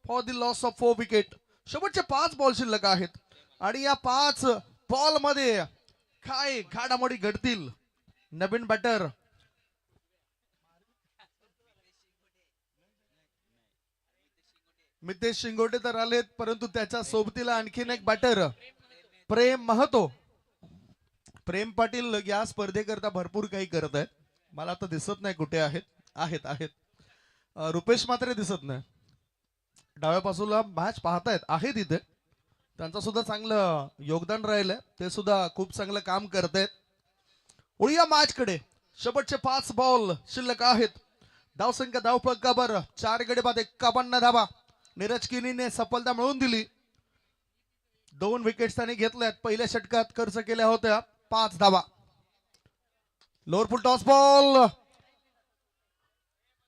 for the loss of 4 wicket. शेवटचे 5 बॉल शिल्लक आहेत आणि या 5 बॉल मध्ये काय घडामोडी घडतील. नवीन बॅटर मितेश शिंगोटे तर आलेत, परंतु त्याच्या सोबतीला आणखीन एक बॅटर प्रेम महतो. प्रेम पाटील या स्पर्धेकरता भरपूर काही करत आहेत. मला आता दिसत नाही कुठे आहेत. आहेत आहेत रुपेश मात्र दिसत नाही. डाव्या बाजूला मॅच पाहतायत, आहेत इथे. त्यांचं सुद्धा चांगलं योगदान राहिलंय, ते सुद्धा खूप चांगलं काम करतायत. वळूया मॅच कडे. शेवटचे 5 बॉल शिल्लक आहेत. धावसंख्या धावफलकावर 4 गडी बाद 51 धावा. नीरज किनीने सफलता मिळवून दिली. 2 विकेट्स त्याने घेतल्यात. पहिल्या षटकात खर्च केल्या होत्या 5 धावा. लोअर फुल टॉस बॉल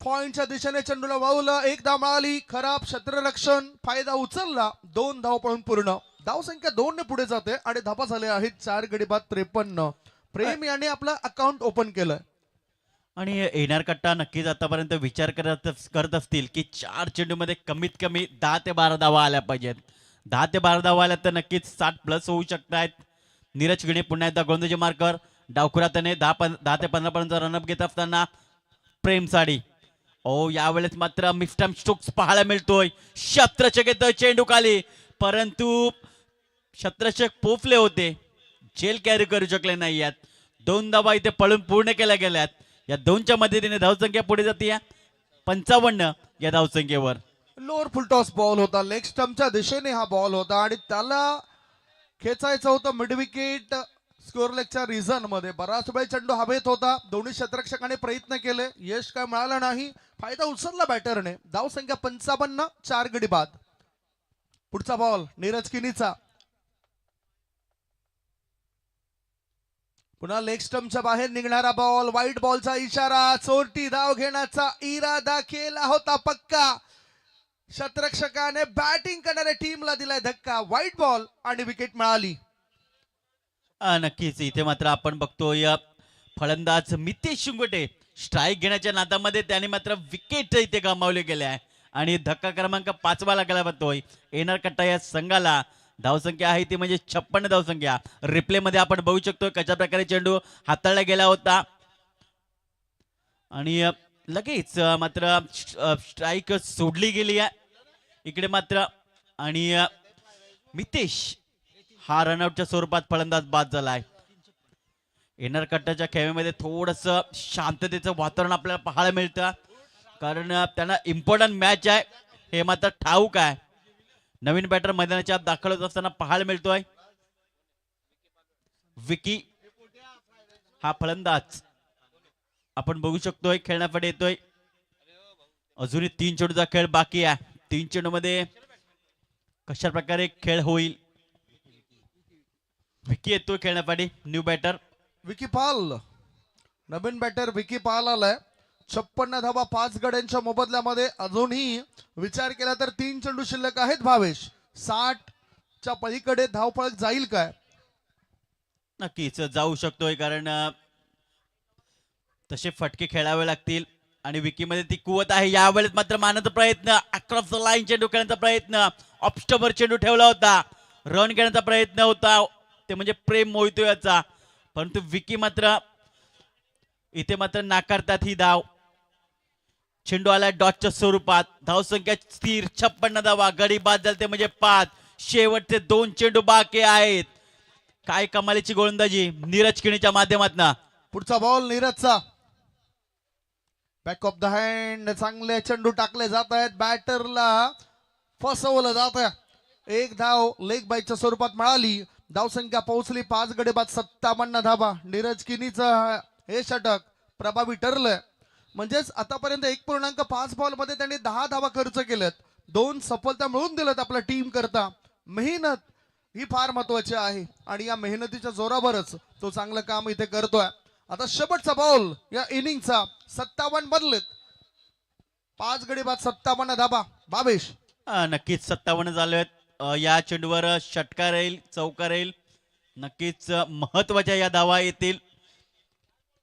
पॉइंटच्या दिशेने चेंडूला वावलं. 1 धाव मिळाली. खराब क्षेत्ररक्षण, फायदा उचलला. 2 धाव पळून पूर्ण. धावसंख्या 2 ने पुढे जाते आणि धावा झाल्या आहेत 4 गडी बाद 53. प्रेम याने आपलं अकाउंट ओपन केलंय. आणि येणार कट्टा नक्कीच आतापर्यंत विचार करत असतील की 4 चेंडूमध्ये कमीत कमी 10 ते 12 धावा आल्या पाहिजेत. 10 ते 12 धावा आल्या तर नक्कीच 60 प्लस होऊ शकतायत. नीरज गिणे पुन्हा एकदा गोलंदाजी मार्कर. डावखुरा त्याने 10 ते 15 पर्यंत रनअप घेत असताना प्रेम साडी. ओ यावेळेस मात्र मिस्टम स्ट्रोक्स पाहायला मिळतोय. शत्रचक येतोय चेंडू खाली, परंतु शत्रचक पोफले होते, जेल कॅरी करू शकले नाही. यात 2 धावा इथे पळून पूर्ण केल्या गेल्यात. या 2च्या मदतीने धावसंख्या पुढे जाते 55 या धावसंख्येवर. लोअर फुल टॉस बॉल होता. लेग स्टंपच्या दिशेने हा बॉल होता आणि त्याला खेचायचं होतं मिड विकेट स्कोअर लेगच्या रिझन मध्ये. बराच वेळ चेंडू हवेत होता. दोन्ही क्षेत्ररक्षकाने प्रयत्न केले, यश काय मिळालं नाही. फायदा उचलला बॅटरने. धावसंख्या 55, 4 गडी बाद. पुढचा बॉल नीरज किनीचा. पुन्हा लेग स्टंपच्या बाहेर निघणारा बॉल. व्हाईट बॉलचा इशारा. चोरटी धाव घेण्याचा इरादा केला होता पक्का. क्षेत्ररक्षकाने बॅटिंग करणाऱ्या टीमला दिलाय धक्का. व्हाईट बॉल आणि विकेट मिळाली. नक्कीच इथे मात्र आपण बघतोय फलंदाज मितेश शिंगोटे स्ट्राईक घेण्याच्या नादामध्ये त्याने मात्र विकेट इथे गमावले गेले आहे आणि धक्का क्रमांक 5वा लागला बघतोय येणार कट्टा या संघाला. धावसंख्या आहे ती म्हणजे 56 धावसंख्या. रिप्ले मध्ये आपण बघू शकतो कशा प्रकारे चेंडू हाताळला गेला होता आणि लगेच मात्र स्ट्राईक सोडली गेली आहे इकडे मात्र. आणि मितेश हा रनआउटच्या स्वरूपात फलंदाज बाद झालाय. येणार कट्टाच्या खेळीमध्ये थोडस शांततेचं वातावरण आपल्याला पाहायला मिळतं, कारण त्यांना इम्पॉर्टंट मॅच आहे हे मात्र ठाऊक आहे. नवीन बॅटर मैदानाच्या आत दाखल होत असताना पाहायला मिळतोय. विकी हा फलंदाज आपण बघू शकतोय खेळण्याकडे येतोय. अजूनही 3 चेंडूचा खेळ बाकी आहे. 3 चेंडू मध्ये कशा प्रकारे खेळ होईल. विकी येतोय खेळण्यासाठी, न्यू बॅटर विकी पाल. नवीन बॅटर विकी पाल आलाय. 56 धावा 5 गड्यांच्या मोबदल्यामध्ये. अजूनही विचार केला तर 3 चेंडू शिल्लक आहेत. भावेश 60च्या पलीकडे धावफलक जाईल काय? नक्कीच जाऊ शकतोय, कारण तसे फटके खेळावे लागतील आणि विकीमध्ये ती कुवत आहे. यावेळेस मात्र मारण्याचा प्रयत्न, अक्रॉस द लाईन चेंडू खेळण्याचा प्रयत्न, ऑफस्टॉपर चेंडू ठेवला होता, रन घेण्याचा प्रयत्न होता ते म्हणजे प्रेम मोहितो याचा, परंतु विकी मात्र इथे मात्र नाकारतात ही धाव. चेंडू आला डॉटच्या स्वरूपात. धावसंख्या स्थिर 56 धावा. गडी बाद झाले ते म्हणजे 5. शेवटचे 2 चेंडू बाकी आहेत. काय कमालीची गोलंदाजी नीरज किणीच्या माध्यमातून. पुढचा बॉल नीरजचा. Back of the hand. चांगले चेंडू टाकले जात आहेत. बॅटरला फसवलं जात आहे. 1 धाव लेग बाईकच्या स्वरूपात मिळाली. धावसंख्या पोहोचली 5 गडी बाद 57 धावा. नीरज किनीचं हे षटक प्रभावी ठरलंय. म्हणजेच आतापर्यंत 1.5 बॉल मध्ये त्यांनी 10 धावा खर्च केल्यात. 2 सफलता मिळवून दिल्यात आपल्या टीम करता. मेहनत ही फार महत्वाची आहे आणि या मेहनतीच्या जोरावरच तो चांगलं काम इथे करतोय. आता शेवटचा बॉल या इनिंगचा. 57 बदलेत. 5 गडी बाद 57 धावा. भावेश नक्कीच 57 झाले. या चेंडूवर षटकार येईल, चौकार येईल. नक्कीच महत्वाच्या या धावा येतील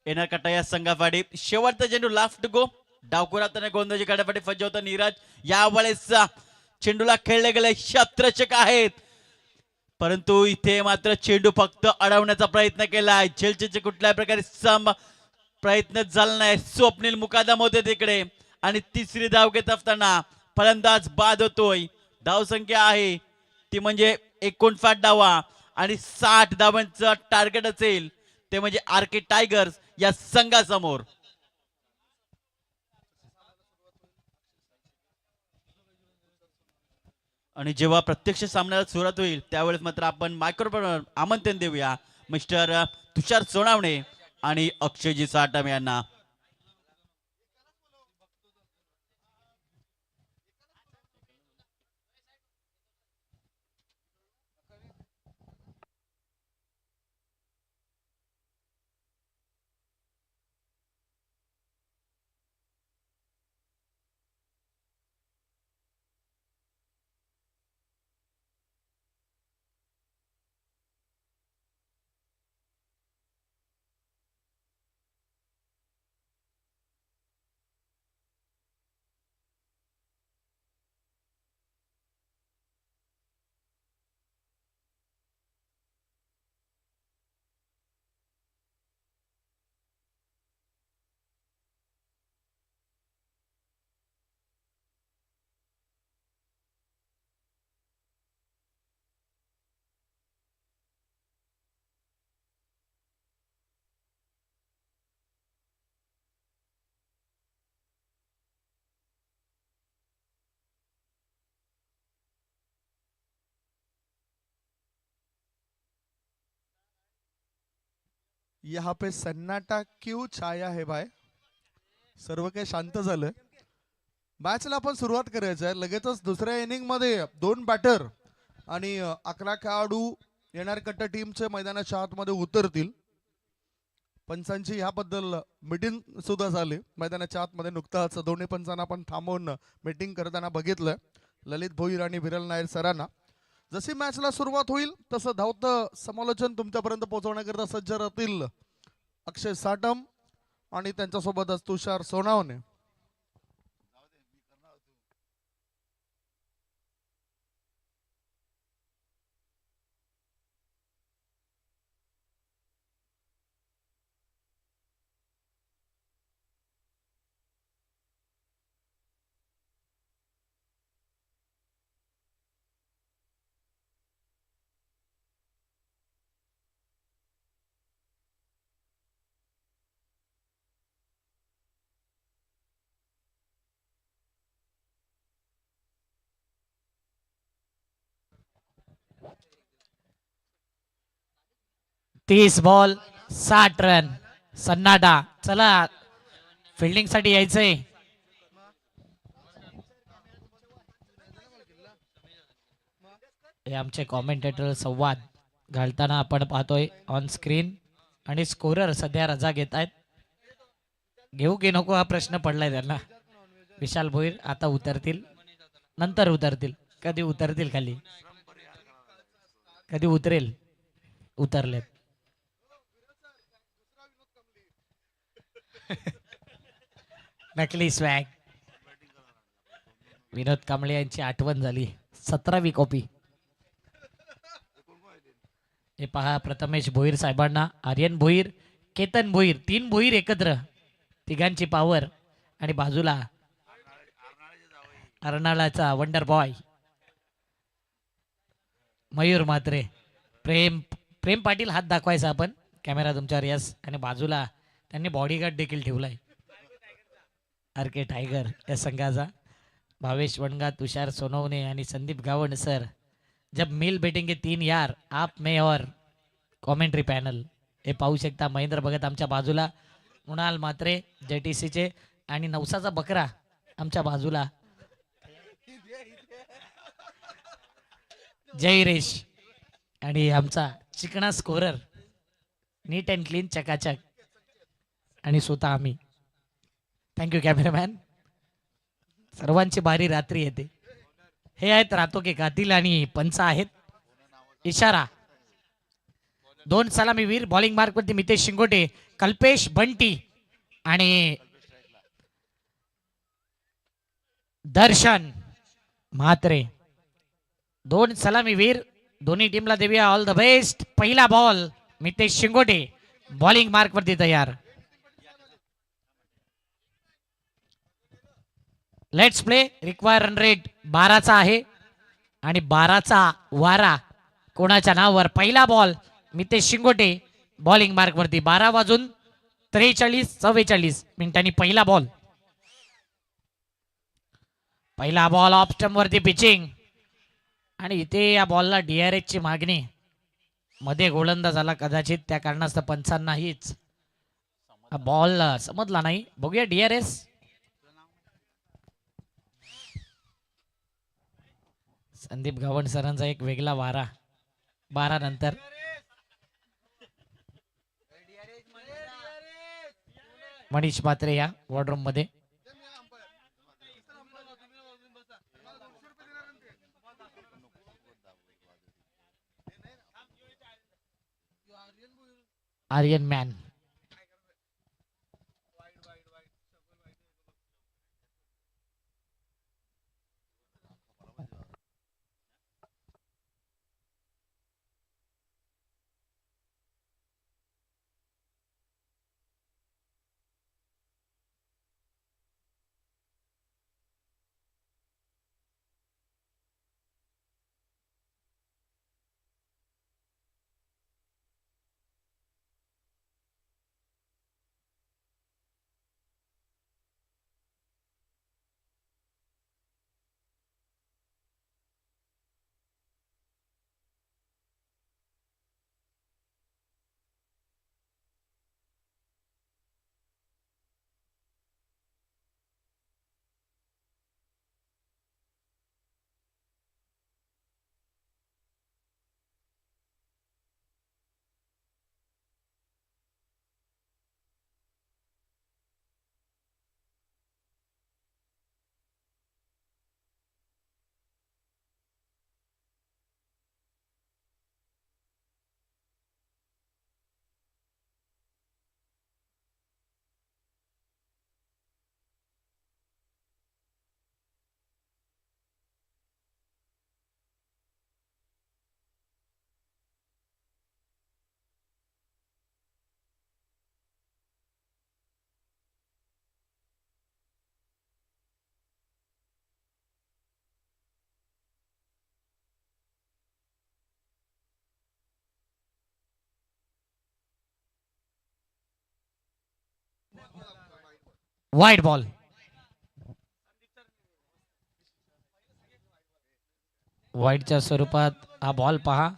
येणार कट्टा या संघासाठी. शेवटचा चेंडू लास्ट गो. डावकुरात गोंधळी काढण्यासाठी फज्ज होता नीरज. यावेळेस चेंडूला खेळले गेले क्षेत्ररक्षक आहेत, परंतु इथे मात्र चेंडू फक्त अडवण्याचा प्रयत्न केलाय. झेलचे कुठल्याही प्रकारे प्रयत्न झाला नाही. स्वप्नील मुकादम होते तिकडे आणि तिसरी धाव घेत असताना फलंदाज बाद होतोय. धावसंख्या आहे ती म्हणजे 59 धावा आणि 60 धावांचं टार्गेट असेल ते म्हणजे आरके टायगर्स या संघासमोर. आणि जेव्हा प्रत्यक्ष सामन्याला सुरुवात होईल त्यावेळेस मात्र आपण मायक्रोफोनवर आमंत्रण देऊया मिस्टर तुषार सोनावणे आणि अक्षयजी साटम यांना. यहाँ पे सन्नाटा क्यों छाया है भाई? सर्व काही शांत झालं. मॅचला आपण सुरुवात करायचं आहे. लगेचच दुसऱ्या इनिंग मध्ये 2 बॅटर आणि 11 खेळाडू येणार कट्ट टीमचे मैदानाच्या आतमध्ये उतरतील. पंचांची ह्याबद्दल मीटिंग सुद्धा झाली मैदानाच्या आतमध्ये. नुकताच दोन्ही पंचांना आपण थांबवून मीटिंग करताना बघितलं ललित भोईर आणि विरल नायर सरांना. जशी मॅचला सुरुवात होईल तसं धावतं समालोचन तुमच्यापर्यंत पोहोचवण्याकरता सज्ज राहतील अक्षय साटम आणि त्यांच्यासोबतच तुषार सोनावणे. तीस बॉल 60 रन. सन्नाटा. चला फिल्डिंग साठी यायचंय. हे आमचे कॉमेंटेटर संवाद घालताना आपण पाहतोय ऑन स्क्रीन. आणि स्कोरर सध्या रजा घेत आहेत. घेऊ की नको हा प्रश्न पडलाय त्यांना. विशाल भोईर आता उतरतील, नंतर उतरतील. कधी उतरतील खाली, कधी उतरेल. उतरलेत. नकली स्वॅग. विनोद कांबळे यांची आठवण झाली. 17वी कॉपी. हे पहा प्रथमेश भोईर साहेबांना, आर्यन भोईर, केतन भोईर, 3 भोईर एकत्र, तिघांची पावर. आणि बाजूला अर्नाळाचा वंडर बॉय मयूर म्हात्रे. प्रेम प्रेम पाटील हात दाखवायचा आपण कॅमेरा तुमच्यावर. यस. आणि बाजूला त्यांनी बॉडीगार्ड देखील ठेवलाय आरके टायगर या संघाचा. भावेश वणगा, तुषार सोनवणे आणि संदीप गावण सर. जब मिल बैठेंगे 3 यार आप में और कॉमेंट्री पॅनल. हे पाहू शकता महेंद्र भगत आमच्या बाजूला, कुणाल म्हात्रे JTCचे आणि नवसाचा बकरा आमच्या बाजूला, जयरेश. आणि आमचा चिकणा स्कोरर नीट अँड क्लीन चकाचक. आणि स्वतः आम्ही. Thank you cameraman. सर्वांची बारी रात्री येते. हे आहेत रातो के कातील आणि पंच आहेत. इशारा. 2 सलामीवीर. बॉलिंग मार्क वरती मितेश शिंगोटे, कल्पेश बंटी आणि दर्शन म्हात्रे. 2 सलामीवीर. दोन्ही टीमला देऊया ऑल द बेस्ट. पहिला ball Mitesh Shingote bowling mark वरती तयार. Let's play. Require run rate 12चा आहे आणि 12चा वारा कोणाच्या नावावर. पहिला ball Mitesh Shingote bowling mark वरती. 12 वाजून 43-44 मिनिटांनी पहिला बॉल. पहिला बॉल ऑफ स्टंप वरती पिचिंग आणि इथे या बॉलला DRS ची मागणी. मध्ये गोलंदाज झाला कदाचित त्या कारणास्तव पंचांनाहीच बॉल समजला नाही. बघूया DRS. संदीप गावंड सरांचा एक वेगळा वारा 12 नंतर. मनीष म्हात्रे या वॉर्डरूम मध्ये. आर्यन मॅन. Wide ball. वाईडच्या स्वरूपात हा बॉल पहा.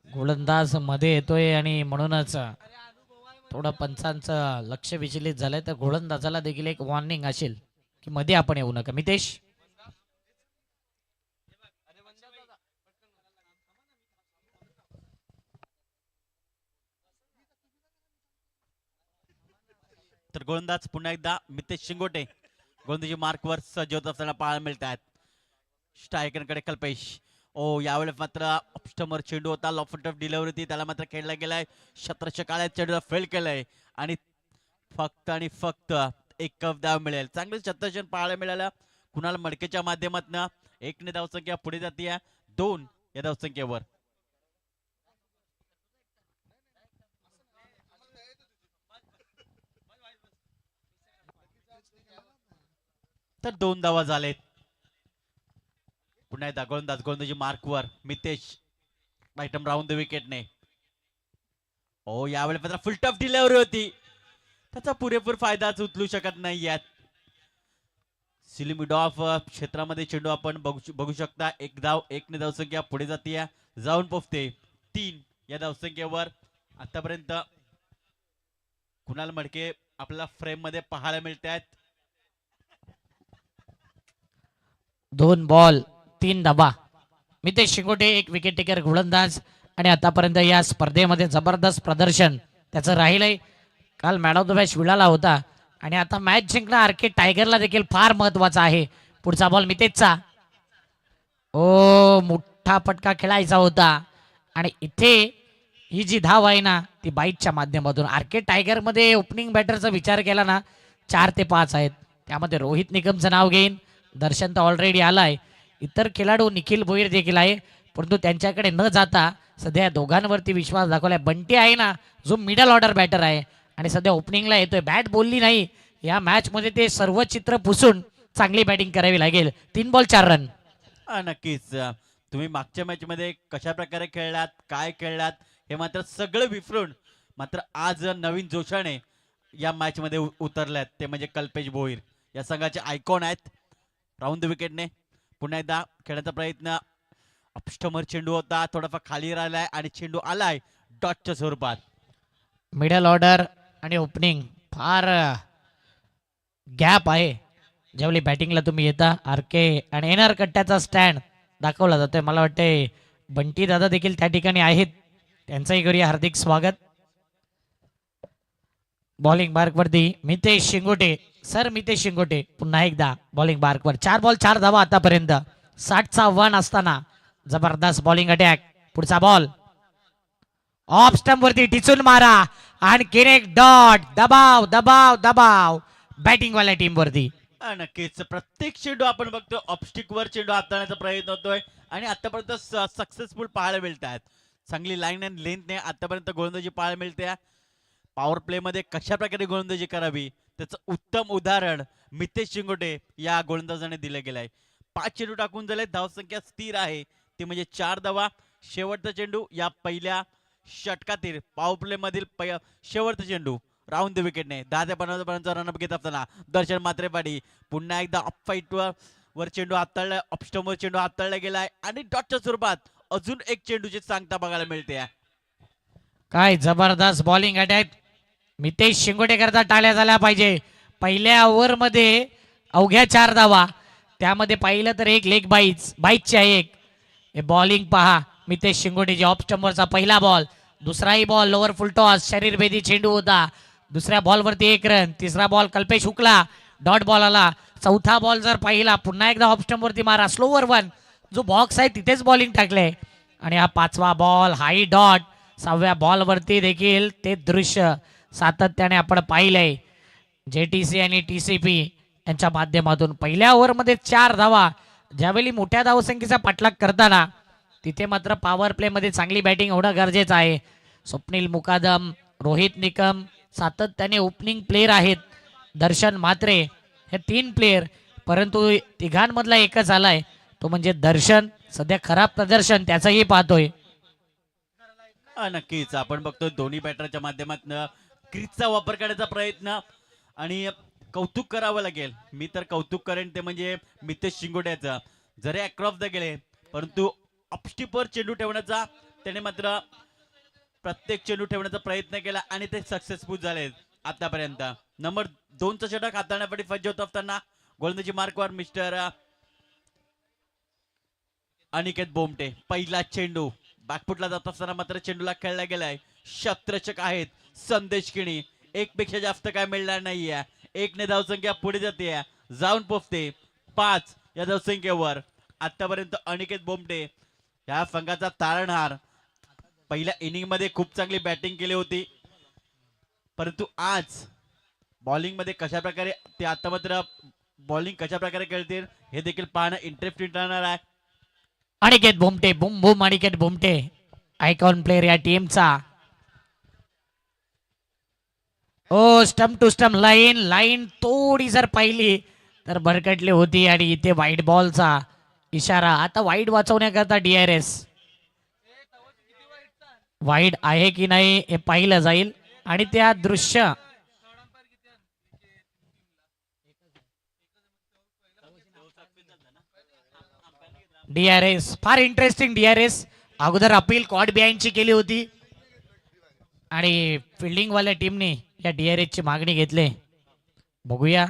गोलंदाज मध्ये येतोय आणि म्हणूनच थोडं पंचांचं लक्ष विचलित झालंय. तर गोलंदाजाला देखील एक वॉर्निंग असेल की मध्ये आपण येऊ नका. मितेश. तर गोलंदाज पुन्हा एकदा मितेश शिंगोटे गोलंदाजी मार्कवर सज्ज होत असताना पाहायला मिळत आहेत. स्ट्रायकरकडे कल्पेश. ओ यावेळेस मात्र ऑफस्टमर चेंडू होता. लॉफ्ट ऑफ डिलिव्हरी होती, त्याला मात्र खेळला गेलाय. शतरशकाळ्या चेंडूला फेल केलंय आणि फक्त एक कप धाव मिळेल. चांगले शतरक्षण पाहायला मिळालं कुणाल मडकेच्या माध्यमातून. 1 ने धावसंख्या पुढे जाते 2 या धावसंख्येवर. तर 2 धावा झालेत. पुन्हा एकदा गोलंदाजी मार्कवर मितेश. आयटम राऊंड द विकेटने. ओ यावेळेस मात्र फुल टफ डिलिव्हरी होती, त्याचा पुरेपूर फायदाच उचलू शकत नाही यात. सिली मिड ऑफ क्षेत्रामध्ये चेंडू आपण बघू शकता. 1 धाव 1 ने धावसंख्या पुढे जाते जाऊन पोहोचते 3 या धावसंख्येवर. आतापर्यंत कुणाल मडके आपल्याला फ्रेम मध्ये पाहायला मिळत आहेत. 2 बॉल 3 धावा. मितेश शिंगोटे एक विकेट टेकर गोलंदाज आणि आतापर्यंत या स्पर्धेमध्ये जबरदस्त प्रदर्शन त्याचं राहिलंय. काल मॅन ऑफ द मॅच मिळाला होता आणि आता मॅच जिंकणं आरके टायगरला देखील फार महत्वाचा आहे. पुढचा बॉल मितेशचा. ओ मोठा फटका खेळायचा होता आणि इथे ही जी धाव आहे ना ती बाईटच्या माध्यमातून. आरके टायगर मध्ये ओपनिंग बॅटरचा विचार केला ना 4 ते 5 आहेत. त्यामध्ये रोहित निकमचं नाव घेईन. दर्शन तर ऑलरेडी आलाय. इतर खेळाडू निखिल भोईर देखील आहे, परंतु त्यांच्याकडे न जाता सध्या दोघांवरती विश्वास दाखवलाय. बंटी आहे ना जो मिडल ऑर्डर बॅटर आहे आणि सध्या ओपनिंगला येतोय. बॅट बोलली नाही या मॅच मध्ये ते सर्व चित्र पुसून चांगली बॅटिंग करावी लागेल. 3 बॉल 4 रन. नक्कीच तुम्ही मागच्या मॅच मध्ये कशा प्रकारे खेळलात, काय खेळलात हे मात्र सगळं विसरून मात्र आज नवीन जोशाने या मॅच मध्ये उतरल्यात, ते म्हणजे कल्पेश भोईर. या संघाचे आयकॉन आहेत. राऊंड द विकेटने पुन्हा एकदा खेळण्याचा प्रयत्न. अपस्टमर चेंडू होता, थोडाफार खाली राहिलाय आणि चेंडू आलाय डॉटच्या स्वरूपात. मिडल ऑर्डर आणि ओपनिंग फार गॅप आहे. ज्यावेळी बॅटिंगला तुम्ही येता आरके आणि एनआर कट्ट्याचा स्टँड दाखवला जातोय. मला वाटते बंटी दादा देखील त्या ठिकाणी आहेत, त्यांचंही करूया हार्दिक स्वागत. बॉलिंग बार्कवरती मितेश शिंगोटे. सर मितेश शिंगोटे पुन्हा एकदा बॉलिंग बार्कवर. 4 बॉल 4 धावा आतापर्यंत. 60चा 1 असताना जबरदस्त बॉलिंग अटॅक. पुढचा बॉल ऑफ स्टंप वरती टिचून मारा. आणखीन एक डॉट. दबाव दबाव दबाव बॅटिंग वाल्या टीम वरती. नक्कीच प्रत्येक चेंडू आपण बघतो ऑपस्टिक वर चेंडू हाताळण्याचा प्रयत्न होतोय आणि आतापर्यंत सक्सेसफुल पाहायला मिळत आहेत. चांगली लाईन अँड लेंथने आतापर्यंत गोलंदाजी पाहायला मिळते. पॉवर प्ले मध्ये कशा प्रकारे गोलंदाजी करावी त्याचं उत्तम उदाहरण मितेश शिंगोटे या गोलंदाजाने दिलं गेलंय. 5 चेंडू टाकून झाले, धावसंख्या स्थिर आहे ती म्हणजे 4 धावा. शेवटचा चेंडू या पहिल्या षटकातील पॉवर प्ले मधील शेवटचा चेंडू राऊंड द विकेटने 10 ते 15 पर्यंत रनअप घेत असताना दर्शन म्हात्रेपाटी पुन्हा एकदा ऑफ फाईट वर चेंडू हाताळला, ऑफस्टम वर चेंडू हाताळला गेलाय आणि डॉटच्या स्वरूपात अजून एक चेंडूची सांगता बघायला मिळते. काय जबरदस्त बॉलिंग अटॅक. मितेश शिंगोटे करता टाळ्या झाल्या पाहिजे. पहिल्या ओव्हर मध्ये अवघ्या 4 धावा, त्यामध्ये पाहिलं तर एक लेग बाईटची आहे एक. हे बॉलिंग पहा मितेश शिंगोटेची. ऑफ स्टंपवरचा पहिला बॉल, दुसराही बॉल लोअर फुल टॉस शरीरभेदी चेंडू होता. दुसऱ्या बॉलवरती 1 रन. तिसरा बॉल कल्पेश हुकला, डॉट बॉल आला. चौथा बॉल जर पाहिला पुन्हा एकदा ऑफ स्टंपवरती मारा, स्लोवर 1 जो बॉक्स आहे तिथेच बॉलिंग टाकले. आणि हा 5वा बॉल हाई डॉट. 6व्या बॉलवरती देखील ते दृश्य सातत्याने आपण पाहिलंय. JTC आणि TCP यांच्या माध्यमातून पहिल्या ओव्हरमध्ये 4 धावा. ज्यावेळी मोठ्या धावसंख्येचा पाठलाग करताना तिथे मात्र पॉवर प्ले मध्ये चांगली बॅटिंग होणं गरजेचं आहे. स्वप्नील मुकादम, रोहित निकम सातत्याने ओपनिंग प्लेयर आहेत. दर्शन म्हात्रे हे 3 प्लेयर, परंतु तिघांमधला एकच आलाय तो म्हणजे दर्शन. सध्या खराब प्रदर्शन त्याचंही पाहतोय. नक्कीच आपण बघतोय दोन्ही बॅटरच्या माध्यमातून क्रीजचा वापर करण्याचा प्रयत्न आणि कौतुक करावं लागेल. मी तर कौतुक करेन ते म्हणजे मितेश शिंगोट्याचं. जरी अक्रॉस द गेले परंतु ऑफस्टिपवर चेंडू ठेवण्याचा त्याने मात्र प्रत्येक चेंडू ठेवण्याचा प्रयत्न केला आणि ते सक्सेसफुल झाले आतापर्यंत. नंबर 2चा षटक हाताळण्यासाठी सज्ज होत असताना गोलंदाजी मार्कवर मिस्टर अनिकेत बोमटे. पहिला चेंडू बॅकफुटला जात असताना मात्र चेंडूला खेळला गेलाय. क्षेत्ररक्षक आहेत संदेश किणी. 1 पेक्षा जास्त काय मिळणार नाहीये. 1 ने धावसंख्या पुढे जाते, जाऊन पोहोचते 5 या धावसंख्येवर. आतापर्यंत अनिकेत बोमटे या संघाचा तारणहार. पहिल्या इनिंग मध्ये खूप चांगली बॅटिंग केली होती, परंतु आज बॉलिंग मध्ये कशा प्रकारे ते आता मात्र बॉलिंग कशा प्रकारे खेळतील हे देखील पाहणं इंटरेस्टिंग राहणार आहे. अनिकेत भोमटे, बुम बुम अनिकेत भोमटे आयकॉन प्लेयर या टीमचा. ओ स्टंप टू स्टंप लाईन थोडी जर पाहिली तर भरकटली होती आणि इथे वाईट बॉलचा इशारा. आता वाईट वाचवण्याकरता DRS वाईट आहे की नाही हे पाहिलं जाईल आणि त्या दृश्य DRS फार इंटरेस्टिंग. DRS अगोदर अपील कॉट बिहाइंडची केली होती आणि फिल्डिंग वाल्या टीमने या DRS ची मागणी घेतली. बघूया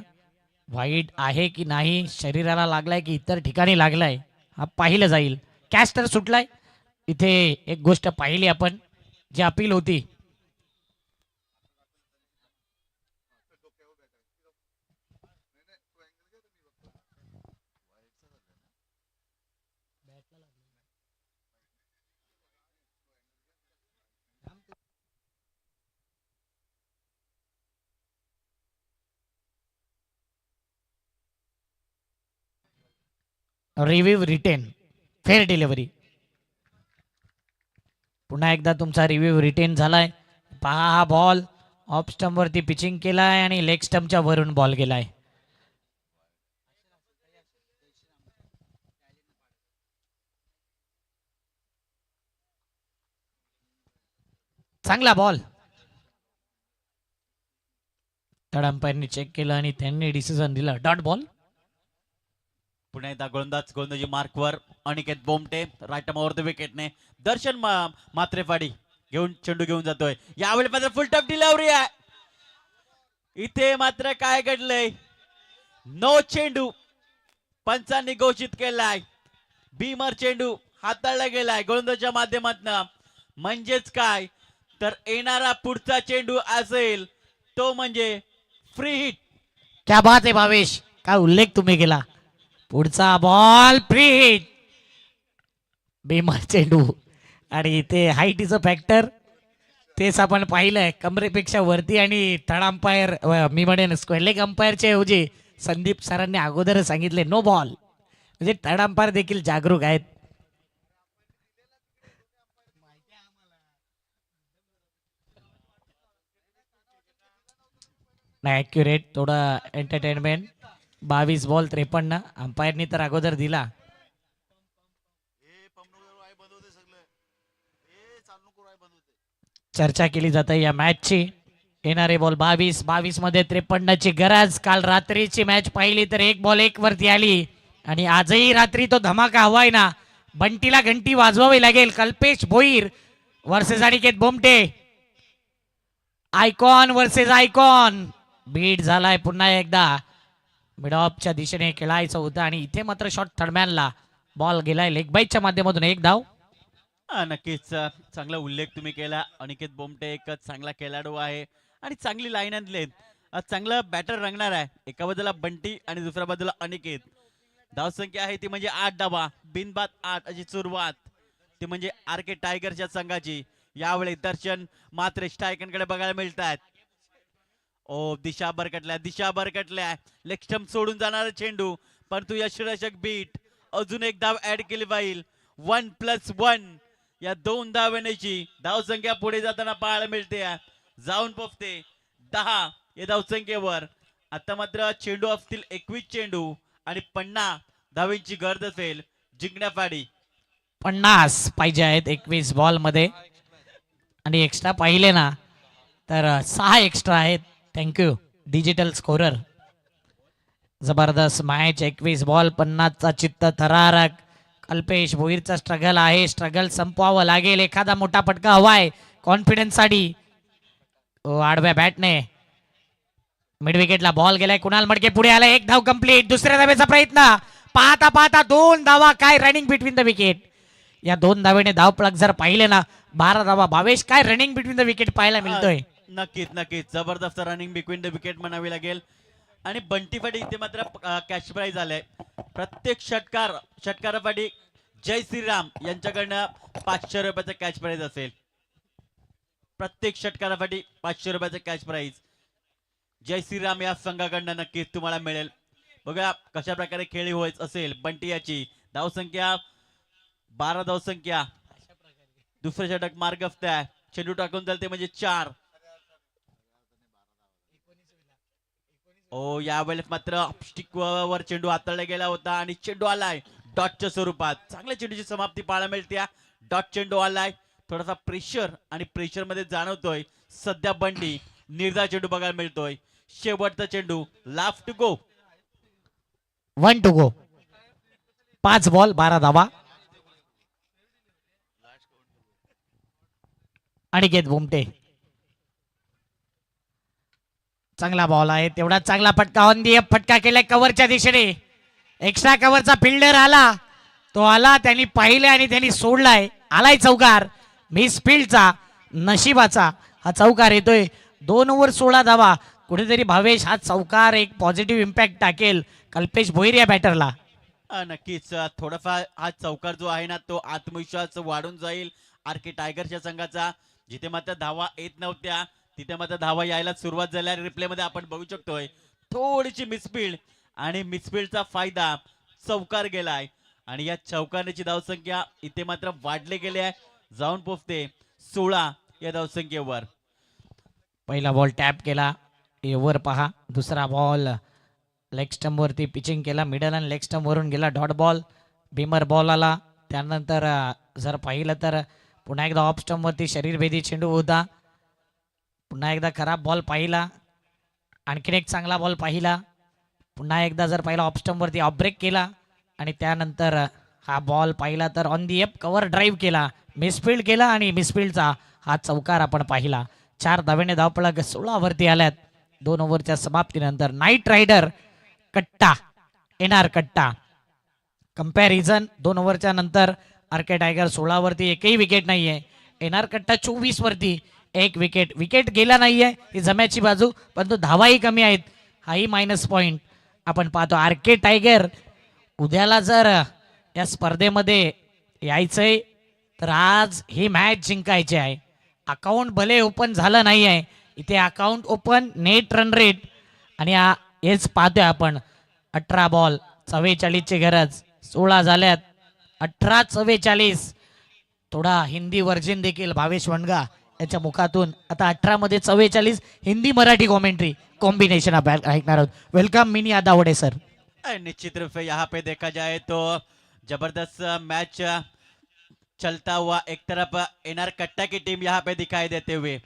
वाईट आहे की नाही, शरीराला लागलाय की इतर ठिकाणी लागलाय हा पाहिलं जाईल. कॅच तर सुटलाय. इथे एक गोष्ट पाहिली आपण, जी अपील होती रिव्ह्यू रिटेन फेअर डिलिव्हरी. पुन्हा एकदा तुमचा रिव्ह्यू रिटेन झालाय. पहा हा बॉल ऑफ स्टंप वरती पिचिंग केलाय आणि लेग स्टंपच्या वरून बॉल गेलाय. चांगला बॉल. थर्ड अंपायरने चेक केलं आणि त्यांनी डिसिजन दिलं डॉट बॉल. पुन्हा एकदा गोलंदाजी मार्कवर अनिकेत बोमटे राईट ओव्हर द विकेटने. दर्शन मात्रेफाडी घेऊन चेंडू घेऊन जातोय. यावेळी मात्र फुल टॉप डिलिव्हरी आहे. इथे मात्र काय घडलंय, नो चेंडू पंचांनी घोषित केलाय. बीमर चेंडू हाताळला गेलाय गोलंदाजाच्या माध्यमातून. म्हणजेच काय तर येणारा पुढचा चेंडू असेल तो म्हणजे फ्री हिट. क्या बात आहे भावेश, काय उल्लेख तुम्ही केला. पुढचा बॉल फ्री हिट. बेमार चेंडू आणि इथे हाईटीचं फॅक्टर तेच आपण पाहिलंय. कमरेपेक्षा वरती आणि थर्ड अंपायर मी म्हणेन लेग अंपायरच्या ऐवजी संदीप सरांनी अगोदरच सांगितले नो बॉल. म्हणजे थर्ड अंपायर देखील जागरूक आहेत. नाही ॲक्युरेट थोडं एंटरटेनमेंट. 22 बॉल 53. अंपायरनी तर अगोदर दिला. चर्चा केली जाते या मॅचची. येणारे बॉल 22 मध्ये 53ची गरज. काल रात्रीची मॅच पाहिली तर 1 बॉल 1 वरती आली आणि आजही रात्री तो धमाका हवाय ना. बंटीला घंटी वाजवावी लागेल. Kalpesh Bhoir versus Aniket Bomte. Icon versus icon. Beat झालाय पुन्हा एकदा. मिड ऑफच्या दिशेने खेळायचं होतं आणि इथे मात्र शॉट थर्डमॅनला बॉल गेलाय लेग बाईटच्या माध्यमातून 1 धाव. नक्कीच चांगला उल्लेख तुम्ही केला. अनिकेत बोमटे एक चांगला खेळाडू आहे आणि चांगली लाईन आणले. चांगला बॅटर रंगणार आहे. एका बाजूला बंटी आणि दुसऱ्या बाजूला अनिकेत. धावसंख्या आहे ती म्हणजे 8 धावा. बिनबाद 8 अशी सुरुवात ती म्हणजे आर के टायगरच्या संघाची. यावेळी दर्शन मात्र स्ट्रायकरकडे बघायला मिळतात. ओ दिशा बरकटल्या. लेग स्टंप सोडून जाणारा चेंडू परंतु यशरक्षक बीट. अजून एक धाव ऍड केली पाहिजे. 1+1 या 2 धावेची धावसंख्या पुढे जाताना पाहायला मिळते. जाऊन पोहोचते 10 या धावसंख्येवर. आता मात्र चेंडू असतील 21 चेंडू आणि 50 धावेंची गरज असेल जिंकण्यासाठी. 50 पाहिजे आहेत 21 बॉल मध्ये आणि एक्स्ट्रा पाहिले ना तर 6 एक्स्ट्रा आहेत. Thank you digital scorer. जबरदस्त मॅच. 21 बॉल 50चा चित्त थरारक. कल्पेश भोईरचा स्ट्रगल आहे. स्ट्रगल संपवावं लागेल. एखादा मोठा फटका हवाय कॉन्फिडन्स साठी. आडव्या बॅटने मिड विकेटला बॉल गेलाय. कुणाल मडके पुढे आलाय. 1 धाव कंप्लीट. दुसऱ्या धावेचा प्रयत्न. पाहता 2 धावा. काय रनिंग बिटवीन द विकेट. या 2 धावेने धाव पळक जर पाहिले ना 12 धावा. भावेश काय रनिंग बिटवीन द विकेट पाहायला मिळतोय. नक्कीच जबरदस्त रनिंग बिटवीन द विकेट म्हणावी लागेल. आणि बंटीफाटी इथे मात्र कॅश प्राइज आलाय. प्रत्येक षटकारासाठी जय श्रीराम यांच्याकडनं 500 रुपयाचा कॅश प्राइज असेल. प्रत्येक षटकारासाठी 500 रुपयाचा कॅश प्राइज जय श्रीराम या संघाकडनं नक्कीच तुम्हाला मिळेल. बघा कशा प्रकारे खेळी होत असेल. बंटी याची धावसंख्या 12 धावसंख्या. दुसरे षटक मार्ग आहे. चेंडू टाकून चालते म्हणजे 4. ओ यावेळेस मात्र स्टिक वर चेंडू हाताळला गेला होता आणि चेंडू आलाय डॉटच्या स्वरूपात. चांगल्या चेंडूची समाप्ती पाहायला मिळते. डॉट चेंडू आलाय. थोडासा प्रेशर आणि प्रेशर मध्ये जाणवतोय सध्या बंटी. निर्धार चेंडू बघायला मिळतोय. शेवटचा चेंडू last to go. 1 to go. 5 ball 12 धावा. अनिकेत बोमटे. चांगला बॉल आहे. तेवढा चांगला फटका. ऑन दी फटका केलाय कव्हरच्या दिशेने. एक्स्ट्रा कव्हरचा फिल्डर आला. तो आला त्यांनी पाहिले आणि त्यांनी सोडलाय. आलाय चौकार. मिस फील्डचा नशिबाचा हा चौकार येतोय. 2 ओव्हर 16 धावा. कुठेतरी भावेश हा चौकार एक पॉझिटिव्ह इम्पॅक्ट टाकेल कल्पेश भोईर या बॅटरला. नक्कीच थोडाफार हा चौकार जो आहे ना तो आत्मविश्वास वाढून जाईल आर के टायगरच्या संघाचा. जिथे मात्र धावा येत नव्हत्या तिथे मात्र धावा यायला सुरुवात झाल्या. रिप्ले मध्ये आपण बघू शकतोय थोडीशी मिसफील्ड आणि मिसफील्डचा फायदा चौकार गेलाय आणि या चौकारण्याची धावसंख्या इथे मात्र वाढले गेले आहे. जाऊन पोहोचते 16 या धावसंख्येवर. पहिला बॉल टॅप केला. वर पहा. दुसरा बॉल लेग स्टंप वरती पिचिंग केला. मिडल आणि लेग स्टंप वरून गेला डॉट बॉल. बीमर बॉल आला. त्यानंतर जर पाहिलं तर पुन्हा एकदा ऑफ स्टंप वरती शरीरभेदी चेंडू होता. पुन्हा एकदा खराब बॉल पाहिला, आणखीन एक चांगला बॉल पाहिला, पुन्हा एकदा जर पाहिला ऑफस्टम्पवरती ऑफ ब्रेक केला आणि त्यानंतर हा बॉल पाहिला तर on the app cover drive केला, मिसफिल्ड केला आणि मिसफिल्डचा हा चौकार आपण पाहिला. 4 धावेने धावपळक 16 वरती आल्यात 2 ओव्हरच्या समाप्तीनंतर. नाईट रायडर कट्टा एनआर कट्टा कंपॅरिझन 2 ओव्हरच्या नंतर आरके टायगर 16 वरती एकही विकेट नाहीये. एनआर कट्टा 24 वरती 1 विकेट. विकेट गेला नाहीये ही जम्याची बाजू, परंतु धावाही कमी आहेत, हाही मायनस पॉइंट आपण पाहतो. आरके टायगर उद्याला जर या स्पर्धेमध्ये यायचंय तर आज ही मॅच जिंकायची आहे. अकाउंट भले ओपन झालं नाही आहे, इथे account open, net run rate आणि हेच पाहतोय आपण. 18 बॉल 44 ची गरज, 16 झाल्यात, 18-44. थोडा हिंदी वर्जन देखील भावेश वणगा याच्या मुखातून. आता 18 मध्ये 44 हिंदी मराठी कॉमेंट्री कॉम्बिनेशन आपण ऐकणार आहोत. Welcome Mini Adawade sir. निश्चित रूप से यहाँ पे देखा जाए तो जबरदस्त मैच चलता हुआ. एक तरफ एनआर कट्टा की टीम यहाँ पे दिखाई देते हुए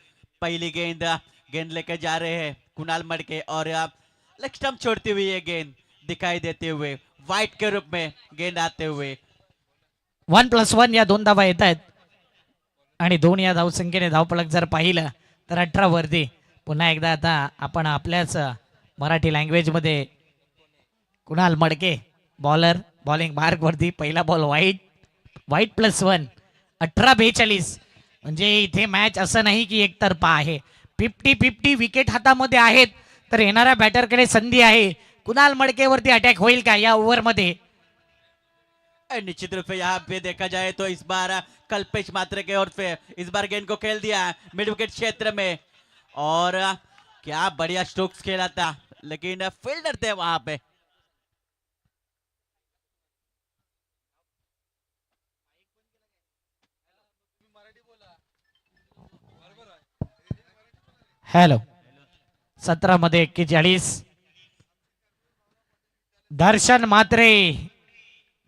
पहली गेंद लेकर जा रहे हैं कुणाल मडके और लेग स्टंप छोड़ती हुई ये गेंद दिखाई देते हुए वाइट के रूप में गेंद आते हुए 1+1 या 2 धावा येत आहेत आणि 2 या धावसंख्येने धावपळक जर पाहिलं तर 18 वरती. पुन्हा एकदा आता आपण आपल्याच मराठी लँग्वेज मध्ये कुणाल मडके बॉलर बॉलिंग मार्क वरती. पहिला बॉल वाईट +1 18-42. म्हणजे इथे मॅच असं नाही की एकतर्फा आहे, 50-50 विकेट हातामध्ये आहेत. तर येणाऱ्या बॅटरकडे संधी आहे. कुणाल मडकेवरती अटॅक होईल का या ओव्हर मध्ये? निश्चित रूप से यहाँ पे देखा जाए तो इस बार कल्पेश मात्रे के ओर से इस बार गेंद को खेल दिया मिड विकेट क्षेत्र में और क्या बढ़िया स्ट्रोक्स खेला था, लेकिन फील्डर थे वहां पे. हॅलो. 17 मध्ये 41. दर्शन मात्रे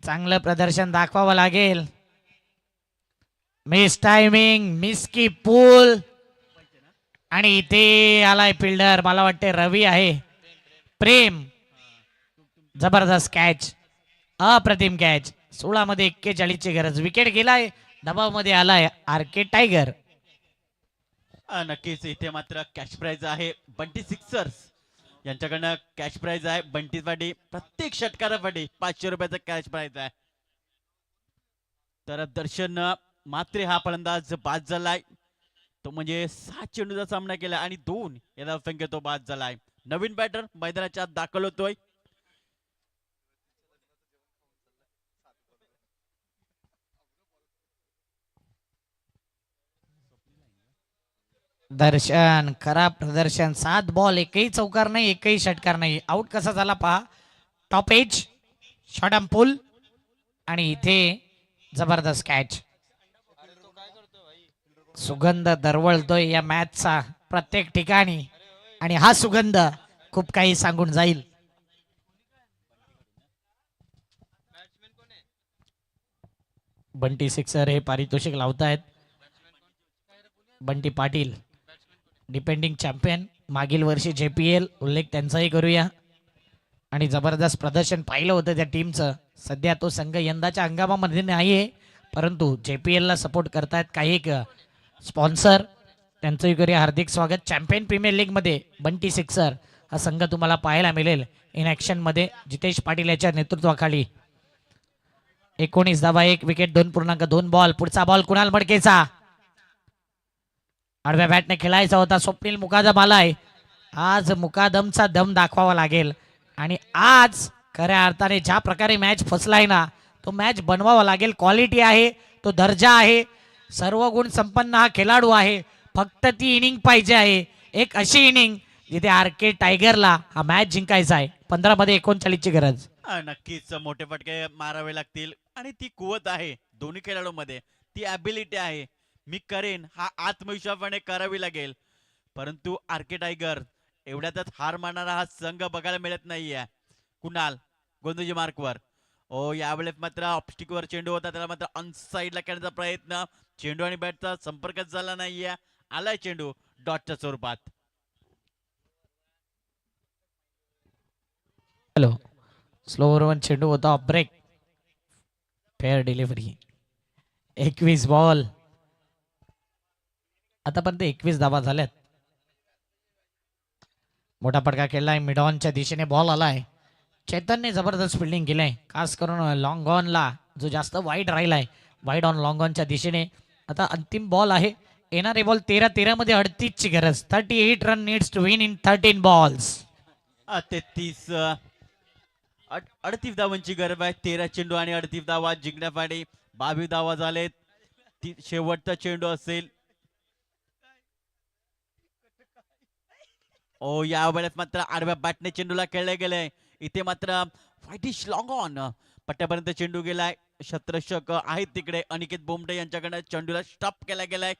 चांगलं प्रदर्शन दाखवावं लागेल. मिस टायमिंग, मिस की पूल आणि इथे आलाय फिल्डर, मला वाटते रवी आहे, प्रेम. जबरदस्त कॅच, अप्रतिम कॅच. 16 मध्ये 41 ची गरज. विकेट गेलाय, दबाव मध्ये आलाय आरके टायगर. नक्कीच इथे मात्र कॅश प्राइज आहे बंटी सिक्सर्स यांच्याकडनं. कॅश प्राइज आहे बंटीसाठी प्रत्येक षटकारासाठी 500 रुपयाचा कॅश प्राइज आहे. तर दर्शन मात्रे हा फलंदाज बाद झालाय, तो म्हणजे 7 चेंडूचा सामना केला आणि 2 या धावसंख्येत तो बाद झालाय. नवीन बॅटर मैदानाच्या आत दाखल होतोय. दर्शन खराब प्रदर्शन. 7 बॉल, एकही चौकार नाही, एकही षटकार नाही. आउट कसा झाला पहा. Top edge short arm pull आणि इथे जबरदस्त कॅच. सुगंध दरवळतोय या मॅचचा प्रत्येक ठिकाणी आणि हा सुगंध खूप काही सांगून जाईल. बंटी सिक्सर हे पारितोषिक लावतायत. बंटी पाटील डिपेंडिंग चॅम्पियन, मागील वर्षी JPL, उल्लेख त्यांचाही करूया. आणि जबरदस्त प्रदर्शन पाहिलं होतं त्या टीमचं. सध्या तो संघ यंदाच्या हंगामामध्ये नाहीये, परंतु JPL ला सपोर्ट करतायत काही स्पॉन्सर, त्यांचंही करूया हार्दिक स्वागत. चॅम्पियन प्रीमियर लीग मध्ये बंटी सिक्सर हा संघ तुम्हाला पाहायला मिळेल इन ऍक्शन मध्ये. जितेश पाटील याच्या नेतृत्वाखाली. 19 धावा, 1 विकेट, 2.2 बॉल. पुढचा बॉल कुणाल मडकेचा. आडव्या बॅटने खेळायचा होता. स्वप्नील मुकादम आलाय. आज मुकादमचा दम दाखवावा लागेल आणि आज खऱ्या अर्थाने ज्या प्रकारे मॅच फसलाय ना, तो मॅच बनवावा लागेल. क्वालिटी आहे, तो दर्जा आहे, सर्व गुण संपन्न हा खेळाडू आहे. फक्त ती इनिंग पाहिजे आहे, एक अशी इनिंग जिथे आरके टायगरला हा मॅच जिंकायचा आहे. 15 मध्ये 39 ची गरज. नक्कीच मोठे फटके मारावे लागतील आणि ती कुवत आहे दोन्ही खेळाडूंमध्ये, ती ॲबिलिटी आहे. मी करेन हा आत्मविश्वासाने करावी लागेल, परंतु आरके टायगर एवढ्यातच हार मारणारा हा संघ बघायला मिळत नाहीये. कुणाल गोंदूजी मार्कवर. ओ यावेळेस मात्र ऑप्स्टिकवर चेंडू होता, त्याला मात्र ऑन साईडला खेळण्याचा प्रयत्न. चेंडू आणि बॅटचा संपर्कच झाला नाहीये. आलाय चेंडू डॉटच्या स्वरूपात. हॅलो, स्लोवर वन चेंडू होता ब्रेक, फेअर डिलिव्हरी. 21 बॉल, आतापर्यंत 21 धावा झाल्यात. मोठा पडका केलाय, मिडॉनच्या दिशेने बॉल आलाय. चैतन्य जबरदस्त फिल्डिंग केलंय, खास करून लॉंग ऑनला जो जास्त वाईड राहिलाय, वाईड ऑन लॉंग ऑनच्या दिशेने. आता अंतिम बॉल आहे, येणारे बॉल 13 मध्ये 38 ची गरज. 38 run needs to win in 13 balls. 38 धावांची गरज आहे. 13 चेंडू आणि 38 धावा जिंकण्यासाठी. 22 धावा झालेत. शेवटचा चेंडू असेल. ओ या वेळेस मात्र आडव्या बॅटने चेंडूला खेळले गेले. इथे मात्र फायटिश लॉंग ऑन पट्ट्यापर्यंत चेंडू गेलाय. शतरक्षक आहेत तिकडे अनिकेत बोमडे यांच्याकडे चेंडूला स्टॉप केला गेलाय.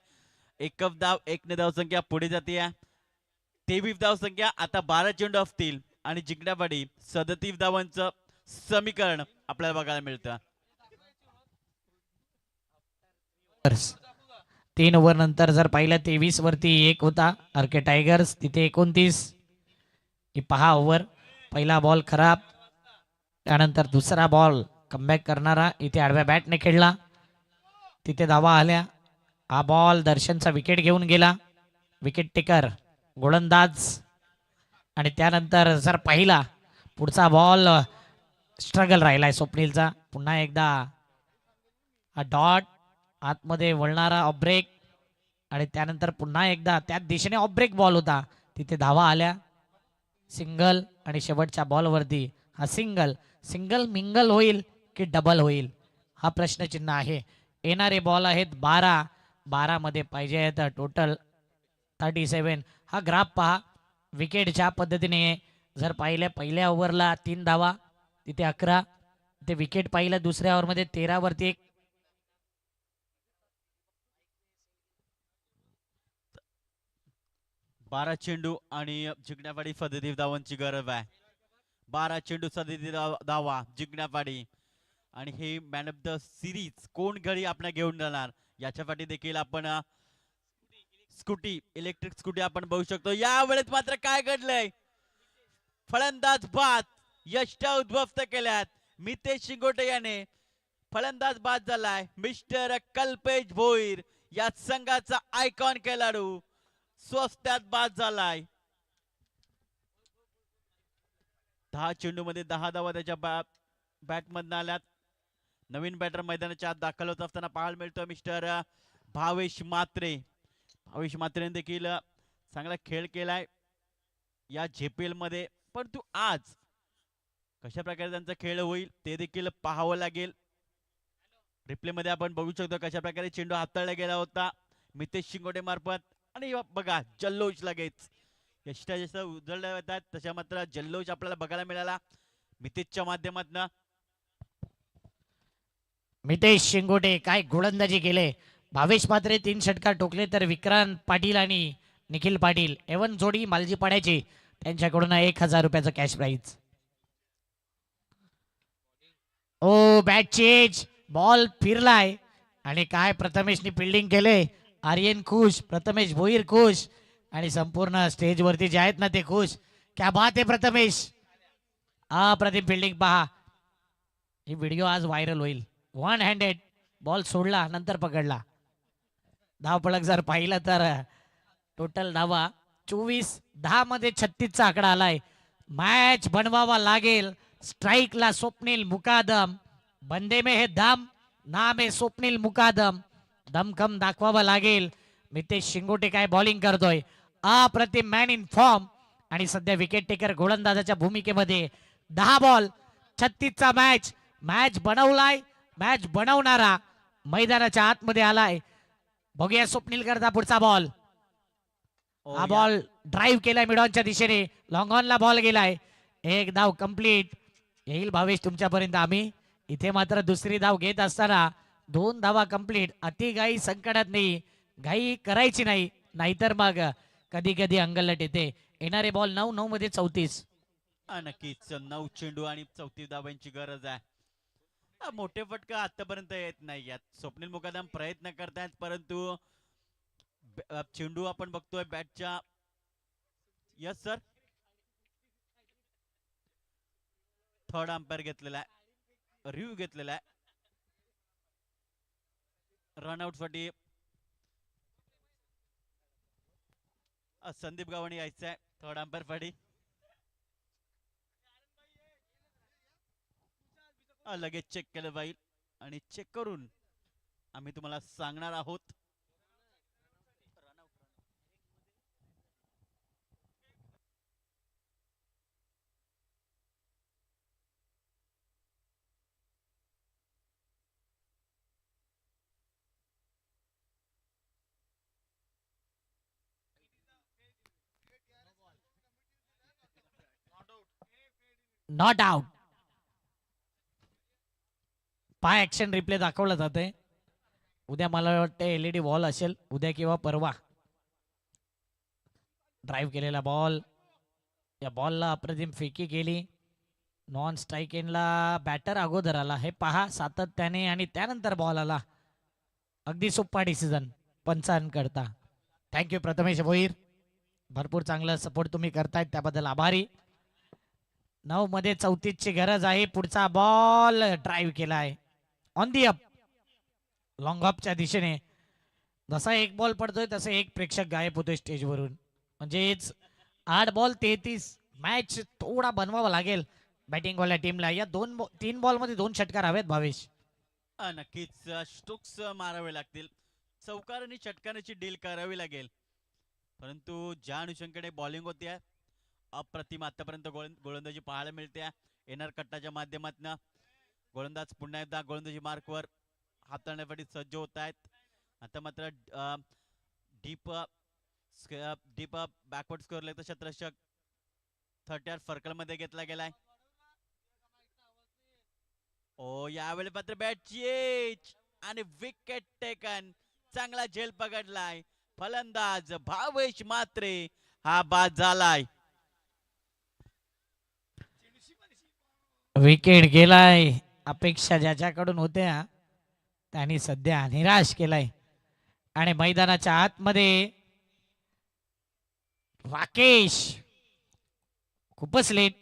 एक धाव, 1 धाव संख्या पुढे जाते. 23 धाव संख्या. आता 12 चेंडू असतील आणि जिंकण्यासाठी 37 धावांचं समीकरण आपल्याला बघायला मिळतं. 3 ओव्हर नंतर जर पाहिलं 23 वरती 1 होता आरके टायगर्स, तिथे 29. ही पहा ओव्हर, पहिला बॉल खराब, त्यानंतर दुसरा बॉल कमबॅक करणारा इथे आडव्या बॅटने खेळला, तिथे धावा आल्या. हा बॉल दर्शनचा विकेट घेऊन गेला, विकेट टेकर गोलंदाज. आणि त्यानंतर जर पाहिला पुढचा बॉल स्ट्रगल राहिलाय स्वप्नीलचा. पुन्हा एकदा हा डॉट आतमध्ये वळणारा ऑफ ब्रेक, आणि त्यानंतर पुन्हा एकदा त्याच दिशेने ऑफ ब्रेक बॉल होता, तिथे धावा आल्या. सिंगल, आणि शेवटच्या बॉलवरती हा सिंगल मिंगल होईल की डबल होईल हा प्रश्नचिन्ह आहे. येणारे बॉल आहेत 12 मध्ये पाहिजे आहेत टोटल 37. हा ग्राफ पहा, विकेट ज्या पद्धतीने जर पाहिलं पहिल्या ओव्हरला 3 धावा, तिथे 11. ते विकेट पाहिलं दुसऱ्या ओव्हरमध्ये 13 वरती 1. 12 चेंडू आणि जिंकण्यासाठी 37 धावांची गरज आहे. 12 चेंडू 37 धावा जिंकण्यासाठी. आणि हे मॅन ऑफ द सिरीज कोण घरी आपण घेऊन जाणार याच्यासाठी देखील आपण स्कूटी, इलेक्ट्रिक स्कूटी आपण बघू शकतो. या वेळेस मात्र काय घडलंय, फलंदाज बाद यष्टा उद्ध्वस्त केल्यात. मितेश शिंगोटे याने फलंदाज बाद झालाय. मिस्टर कल्पेश भोईर या संघाचा आयकॉन खेळाडू स्वस्तात बाद झालाय. 10 चेंडू मध्ये 10 धावा त्याच्या बॅट मधून आल्यात. नवीन बॅटर मैदानाच्या आत दाखल होत असताना पाहायला मिळतो मिस्टर भावेश म्हात्रे. भावेश म्हात्रेने देखील चांगला खेळ केलाय या जेपीएल मध्ये, परंतु आज कशा प्रकारे त्यांचा खेळ होईल ते देखील पाहावं लागेल. रिप्ले मध्ये आपण बघू शकतो कशा प्रकारे चेंडू हाताळला गेला होता मितेश शिंगोटे मार्फत. आणि बघा जल्लोष लगेच यष्टा जसं उजळल्या जातात तशा मात्र जल्लोष आपल्याला बघायला मिळाला मितेशच्या माध्यमातून. मितेश शिंगोटे काय गोलंदाजी केले. भावेश म्हात्रे 3 षटकार टोकले, तर विक्रांत पाटील आणि निखिल पाटील एवन जोडी मालजी पाड्याची त्यांच्याकडून 1000 रुपयाचं कॅश प्राइज. ओ बॅट चेंज, बॉल फिरलाय, आणि काय प्रथमेशनी फिल्डिंग केले. आर्यन खुश, प्रथमेश भोईर खुश, आणि संपूर्ण स्टेज वरती जे आहेत ना ते खुश. क्या बात आहे प्रथमेश, अप्रतिम फिल्डिंग पहा. ही व्हिडिओ आज व्हायरल होईल. 1 हँडेड बॉल सोडला नंतर पकडला. धावपळक जर पाहिलं तर टोटल धावा 24-10 मध्ये 36 चा आकडा आलाय. मॅच बनवावा लागेल. स्ट्राईकला स्वप्नील मुकादम, बंदे में है दम, नाम है स्वप्नील मुकादम. दमखम दाखवावा लागेल. मितेश शिंगोटे काय बॉलिंग करतोय, अप्रतिम मॅन इन फॉर्म, आणि सध्या विकेट टेकर गोलंदाजाच्या भूमिकेमध्ये. 10 बॉल 36 चा मॅच बनवलाय. मॅच बनवणारा मैदानाच्या आतमध्ये आलाय. बघूया स्वप्नील करता पुढचा बॉल. हा बॉल ड्राईव्ह केलाय मिडॉनच्या दिशेने, लॉंग ऑनला बॉल गेलाय. 1 धाव कंप्लीट. येईल भावेश तुमच्यापर्यंत आम्ही. इथे मात्र दुसरी धाव घेत असताना 2 धावा कंप्लीट. अति घाई संकटात नाही, घाई करायची नाही, नाहीतर मग कधी कधी अंगलट येते. येणारे बॉल 9 मध्ये 34. नक्कीच 9 चेंडू आणि 34 धावांची गरज आहे. मोठे फटका आतापर्यंत येत नाही यात. स्वप्नील मुकादम प्रयत्न करतायत, परंतु चेंडू आपण बघतोय बॅटच्या. Yes sir. थर्ड अंपायर घेतलेला आहे, रिव्ह्यू घेतलेला आहे. रनआउट साठी संदीप गावाने यायचं आहे थर्ड अंपायर साठी. लगेच चेक केलं पाहिजे आणि चेक करून आम्ही तुम्हाला सांगणार आहोत. Not out. पाय ऍक्शन रिप्ले दाखवलं जाते. उद्या मला वाटतं LED बॉल असेल, उद्या किंवा परवा. ड्राईव्ह केलेला बॉल, या बॉलला अप्रतिम फेकी केली. नॉन स्ट्राईक एंडला बॅटर अगोदर आला, हे पहा सातत्याने, आणि त्यानंतर बॉल आला. अगदी सोपा डिसिजन पंचांकरता. थँक्यू प्रथमेश भोईर, भरपूर चांगलं सपोर्ट तुम्ही करतायत, त्याबद्दल आभारी. 9 मध्ये 34ची गरज आहे. पुढचा बॉल ड्राईव्ह केलाय ऑन दी अप, लॉंग ऑफच्या दिशेने. जसा एक बॉल पडतोय तसं एक प्रेक्षक गायब होतोय स्टेजवरून. म्हणजेच 8 बॉल 33. मॅच थोडा बनवावा लागेल बॅटिंगवाल्या टीमला. या 3 बॉल मध्ये 2 षटकार हवेत भावेश. नक्कीच स्ट्रोक्स मारावे लागतील, चौकार आणि षटकाराची डील करावी लागेल. परंतु ज्या अनुषंगाने बॉलिंग होते अप्रतिम आतापर्यंत गोलंदाजी पाहायला मिळते. एनआर कट्टाच्या माध्यमातून गोलंदाज पुन्हा एकदा गोलंदाजी मार्कवर हाताळण्यासाठी सज्ज होत आहेत. आता मात्र डीप बॅकवर्ड स्कोअर लेग क्षेत्ररक्षक 30 सर्कल मध्ये घेतला गेलाय. ओ यावेळी मात्र बॅटची एज आणि विकेट टेकन. चांगला झेल पकडलाय फलंदाज भावेश मात्रे, हा बाद झालाय. विकेट गेलाय. अपेक्षा ज्याच्याकडून होत्या त्यांनी सध्या निराश केलाय. आणि मैदानाच्या आतमध्ये राकेश खूपच लेट.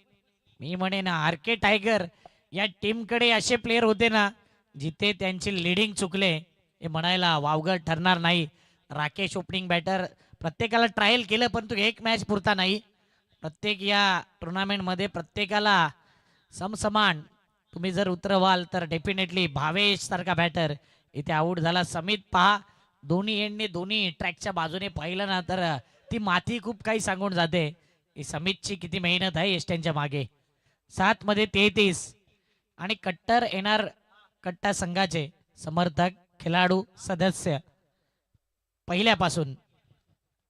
मी म्हणे ना, RK टायगर या टीमकडे असे प्लेयर होते ना, जिथे त्यांची लिडिंग चुकले हे म्हणायला वावगं ठरणार नाही. राकेश ओपनिंग बॅटर, प्रत्येकाला ट्रायल केलं, पण तो एक मॅच पुरता नाही. प्रत्येक या टुर्नामेंटमध्ये प्रत्येकाला समसमान तुम्ही जर उतरवाल तर डेफिनेटली भावेश सारखा बॅटर इथे आऊट झाला. समित पहा, दोन्ही एंडने दोन्ही ट्रॅकच्या बाजूने पाहिलं ना तर ती माती खूप काही सांगून जाते. ही समितची किती मेहनत आहे एस्टनच्या मागे. 7 मध्ये 33. आणि कट्टर येणार कट्टा संघाचे समर्थक, खेळाडू, सदस्य पहिल्यापासून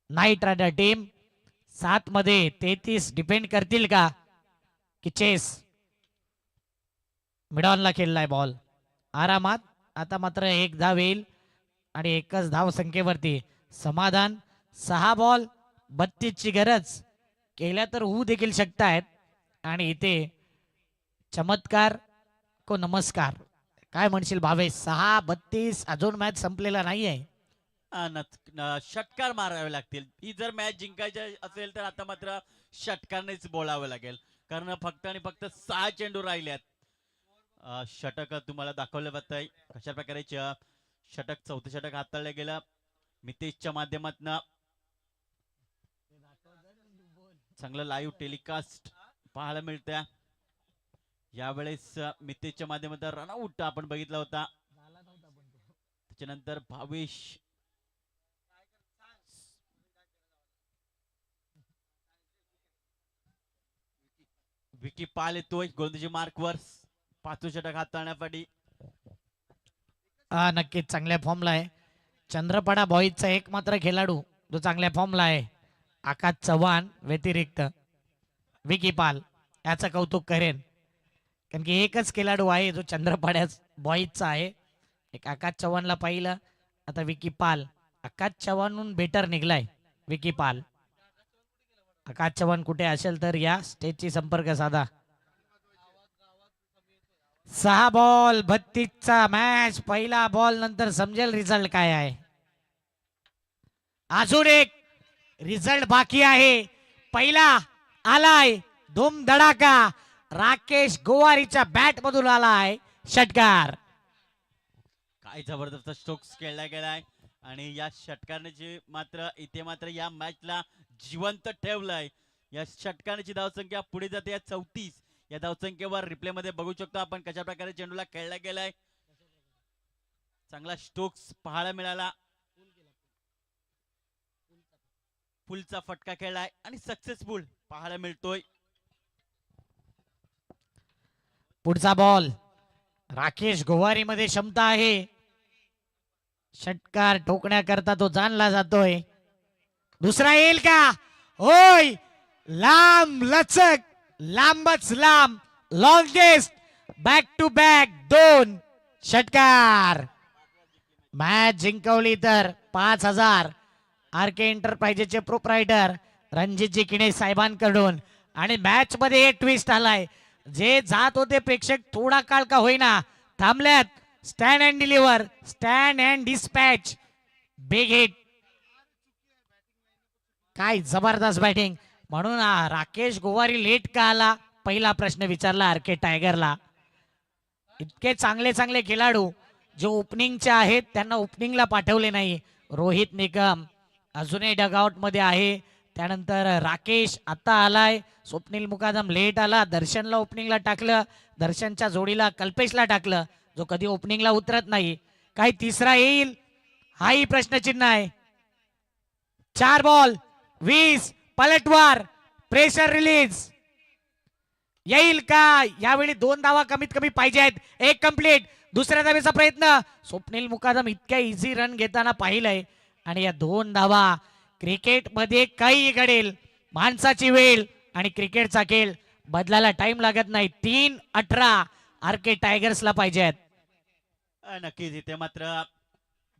नाईट रायडर टीम 7 मध्ये 33 डिपेंड करतील का की चेस. मिडॉनला खेळलाय बॉल आरामात. आता मात्र 1 धाव येईल आणि एकच धाव संख्येवरती समाधान. 6 बॉल 32ची गरज केल्या तर होऊ देखील शकतायत. आणि इथे चमत्कार को नमस्कार. काय म्हणशील भावेश? 6-32 अजून मॅच संपलेला नाहीये. षटकार मारावे लागतील. ही जर मॅच जिंकायची असेल तर आता मात्र षटकारनेच बोलावं लागेल, कारण फक्त आणि फक्त 6 चेंडू राहिल्यात. षटक तुम्हाला दाखवलं जातंय कशा प्रकारे षटक, चौथं षटक हाताळलं गेलं मितेशच्या माध्यमातून. चांगलं लाईव्ह टेलिकास्ट पाहायला मिळतंय. यावेळेस मितेशच्या माध्यमातून रनआउट आपण बघितला होता. त्याच्यानंतर भावेश विकी पाल येतोय गोलंदाजी मार्कवर 5 षटक हाताळण्यासाठी. नक्कीच चांगल्या फॉर्मला आहे. चंद्रपडा बॉईजचा एकमात्र खेळाडू जो चांगल्या फॉर्मला आहे, आकाश चव्हाण व्यतिरिक्त विकी पाल, याचं कौतुक करेन. कारण की एकच खेळाडू आहे जो चंद्रपाड्या बॉईजचा आहे. एक आकाश चव्हाणला पाहिलं, आता विकी पाल. आकाश चव्हाणहून बेटर निघलाय विकी पाल. आकाश चव्हाण कुठे असेल तर या स्टेजची संपर्क साधा. 6 बॉल 32चा मॅच. पहिला बॉल नंतर समजेल रिझल्ट काय आहे. अजून एक रिझल्ट बाकी आहे. पहिला आलाय धूम धडाका, राकेश गोवारीच्या बॅट मधून आलाय षटकार. काय जबरदस्त स्ट्रोक्स खेळला गेलाय आणि या षटकाराने मात्र इथे मात्र या मॅचला जिवंत ठेवलंय. या षटकाराची धावसंख्या पुढे जाते या 34. या धावसंख्येवर रिप्ले मध्ये बघू शकतो आपण कशा प्रकारे चेंडूला खेळला गेलाय. चांगला स्ट्रोक्स पाहायला मिळाला. पुलचा फटका खेळलाय आणि सक्सेसफुल पाहायला मिळतोय. पुढचा बॉल राकेश गोवारी मध्ये क्षमता आहे. षटकार ठोकण्याकरता तो जाणला जातोय. दुसरा येईल का? होय, लांब लचक, लांबच लांब, लॉंगेस्ट बॅक टू बॅक 2 षटकार. मॅच जिंकवली तर 5,000 आर के एंटरप्राइजेसचे प्रोप्रायटर रणजितजी किणे साहेबांकडून. आणि मॅच मध्ये एक ट्विस्ट आलाय. जे जात होते प्रेक्षक थोडा काळ का होईना थांबल्यात. Stand and deliver, stand and dispatch, big hit. काय जबरदस्त बॅटिंग. म्हणून राकेश गोवारी लेट का आला पहिला प्रश्न विचारला आर के टायगरला. इतके चांगले चांगले खेळाडू जे ओपनिंगचे आहेत त्यांना ओपनिंगला पाठवले नाही. रोहित निकम अजूनही डगआउट मध्ये आहे. त्यानंतर राकेश आता आलाय. स्वप्नील मुकादम लेट आला. दर्शनला ओपनिंगला टाकलं. दर्शनच्या जोडीला कल्पेशला टाकलं जो कधी ओपनिंगला उतरत नाही. काही तिसरा येईल हाही प्रश्नचिन्ह आहे. 4 बॉल 20 पलटवार, प्रेशर रिलीज येईल का? यावेळी 2 धावा कमीत कमी पाहिजे आहेत. एक कंप्लीट. दुसऱ्या धावेचा प्रयत्न. स्वप्नील मुकादम इतक्या इझी रन घेताना पाहिलंय आणि या 2 धावा. क्रिकेटमध्ये काही घडेल. माणसाची वेळ आणि क्रिकेटचा खेळ बदलायला टाइम लागत नाही. 3-18 आर के टायगर्सला पाहिजे आहेत. नक्कीच इथे मात्र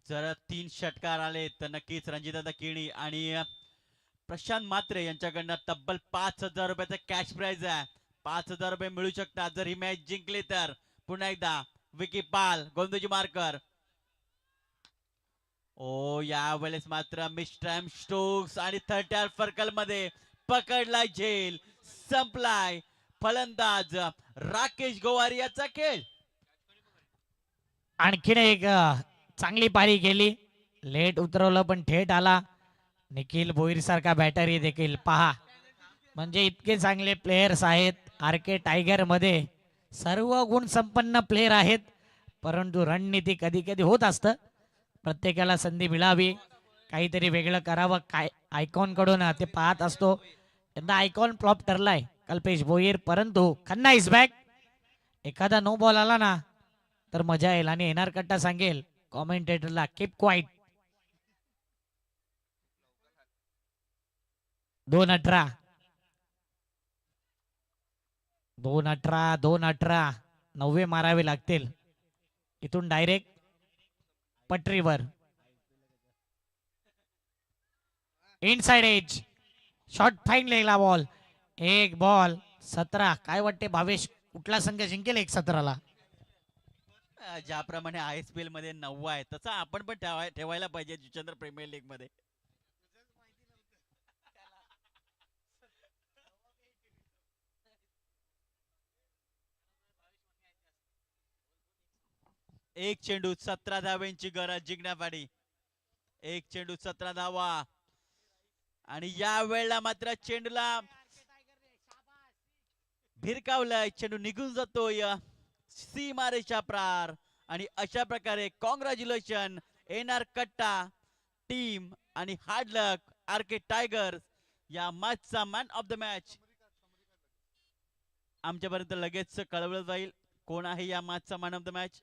जर 3 षटकार आले तर नक्कीच रणजितदादा किणी आणि प्रशांत मात्रे यांच्याकडनं तब्बल 5,000 रुपयाचा कॅश प्राइज आहे. 5,000 रुपये मिळू शकतात जर ही मॅच जिंकली तर. पुन्हा एकदा विकी पाल गोंदूजी मार्कर. ओ यावेळेस मात्र मिस्टर स्टोक्स आणि 30 फर्कल मध्ये पकडलाय झेल. संपलाय फलंदाज राकेश गोवारी याचा खेळ. आणखीन एक चांगली पारी केली. लेट उतरवलं पण थेट आला. निखिल भोईर सारखा बॅटरी देखील पहा. म्हणजे इतके चांगले प्लेयर्स आहेत आर के टायगर मध्ये. सर्व गुण संपन्न प्लेयर आहेत. परंतु रणनीती कधी कधी होत असतं. प्रत्येकाला संधी मिळावी, काहीतरी वेगळं करावं. काय आयकॉन कडून ते पाहत असतो. यंदा आयकॉन फ्लॉप ठरलाय कल्पेश भोईर. परंतु खन्ना इज बॅक. एखादा नो बॉल आला ना तर मजा येईल. आणि येणार कट्टा सांगेल कॉमेंटेटरला कीप क्वाईट. 2-18 2-18 2-18 9 मारावे लागतील. इथून डायरेक्ट पटरीवर. इनसाइड एज शॉर्ट फाईन लेगला बॉल. 1 बॉल 17. काय वाटते भावेश कुठला संघ जिंकेल 1-17ला? ज्याप्रमाणे ISPL मध्ये 9 आहे तसं आपण पण ठेवायला पाहिजे जुचंद्र प्रीमियर लीग मध्ये. एक चेंडू 17 धावांची गरज जिंकण्यासाठी. एक चेंडू 17 धावा आणि या वेळेला मात्र चेंडूला भिरकावलाय. चेंडू निघून जातोय सीमारेषा प्रार. आणि अशा प्रकारे कॉंग्रॅच्युलेशन एनआर कट्टा टीम आणि hard luck R K tigers या मॅचचा मॅन ऑफ द मॅच. आमच्यापर्यंत लगेच कळवलं जाईल कोण आहे या मॅचचा मॅन ऑफ द मॅच.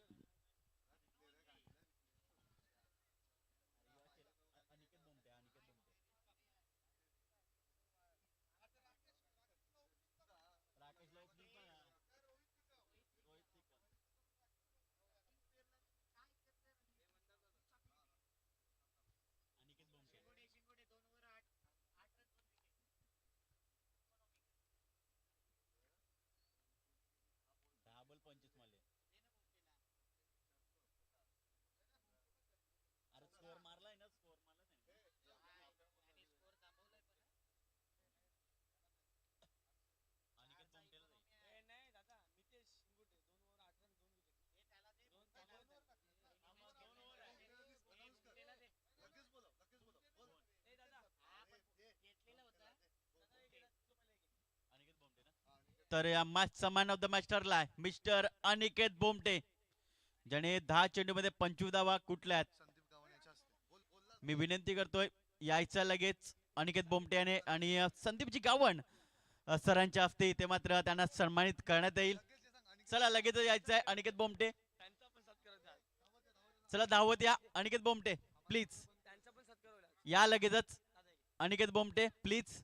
तर या मॅचचा मॅन ऑफ द मॅच ठरलाय मिस्टर अनिकेत बोमटे, ज्याने 10 चेंडूमध्ये 25 धावा कुठल्यात. मी विनंती करतोय यायचं लगेच अनिकेत बोमटे आणि संदीपजी गावण सरांच्या हस्ते इथे मात्र त्यांना सन्मानित करण्यात येईल. चला लगेच यायचंय अनिकेत बोमटे. चला धावत या अनिकेत बोमटे प्लीज, या लगेचच अनिकेत बोमटे प्लीज.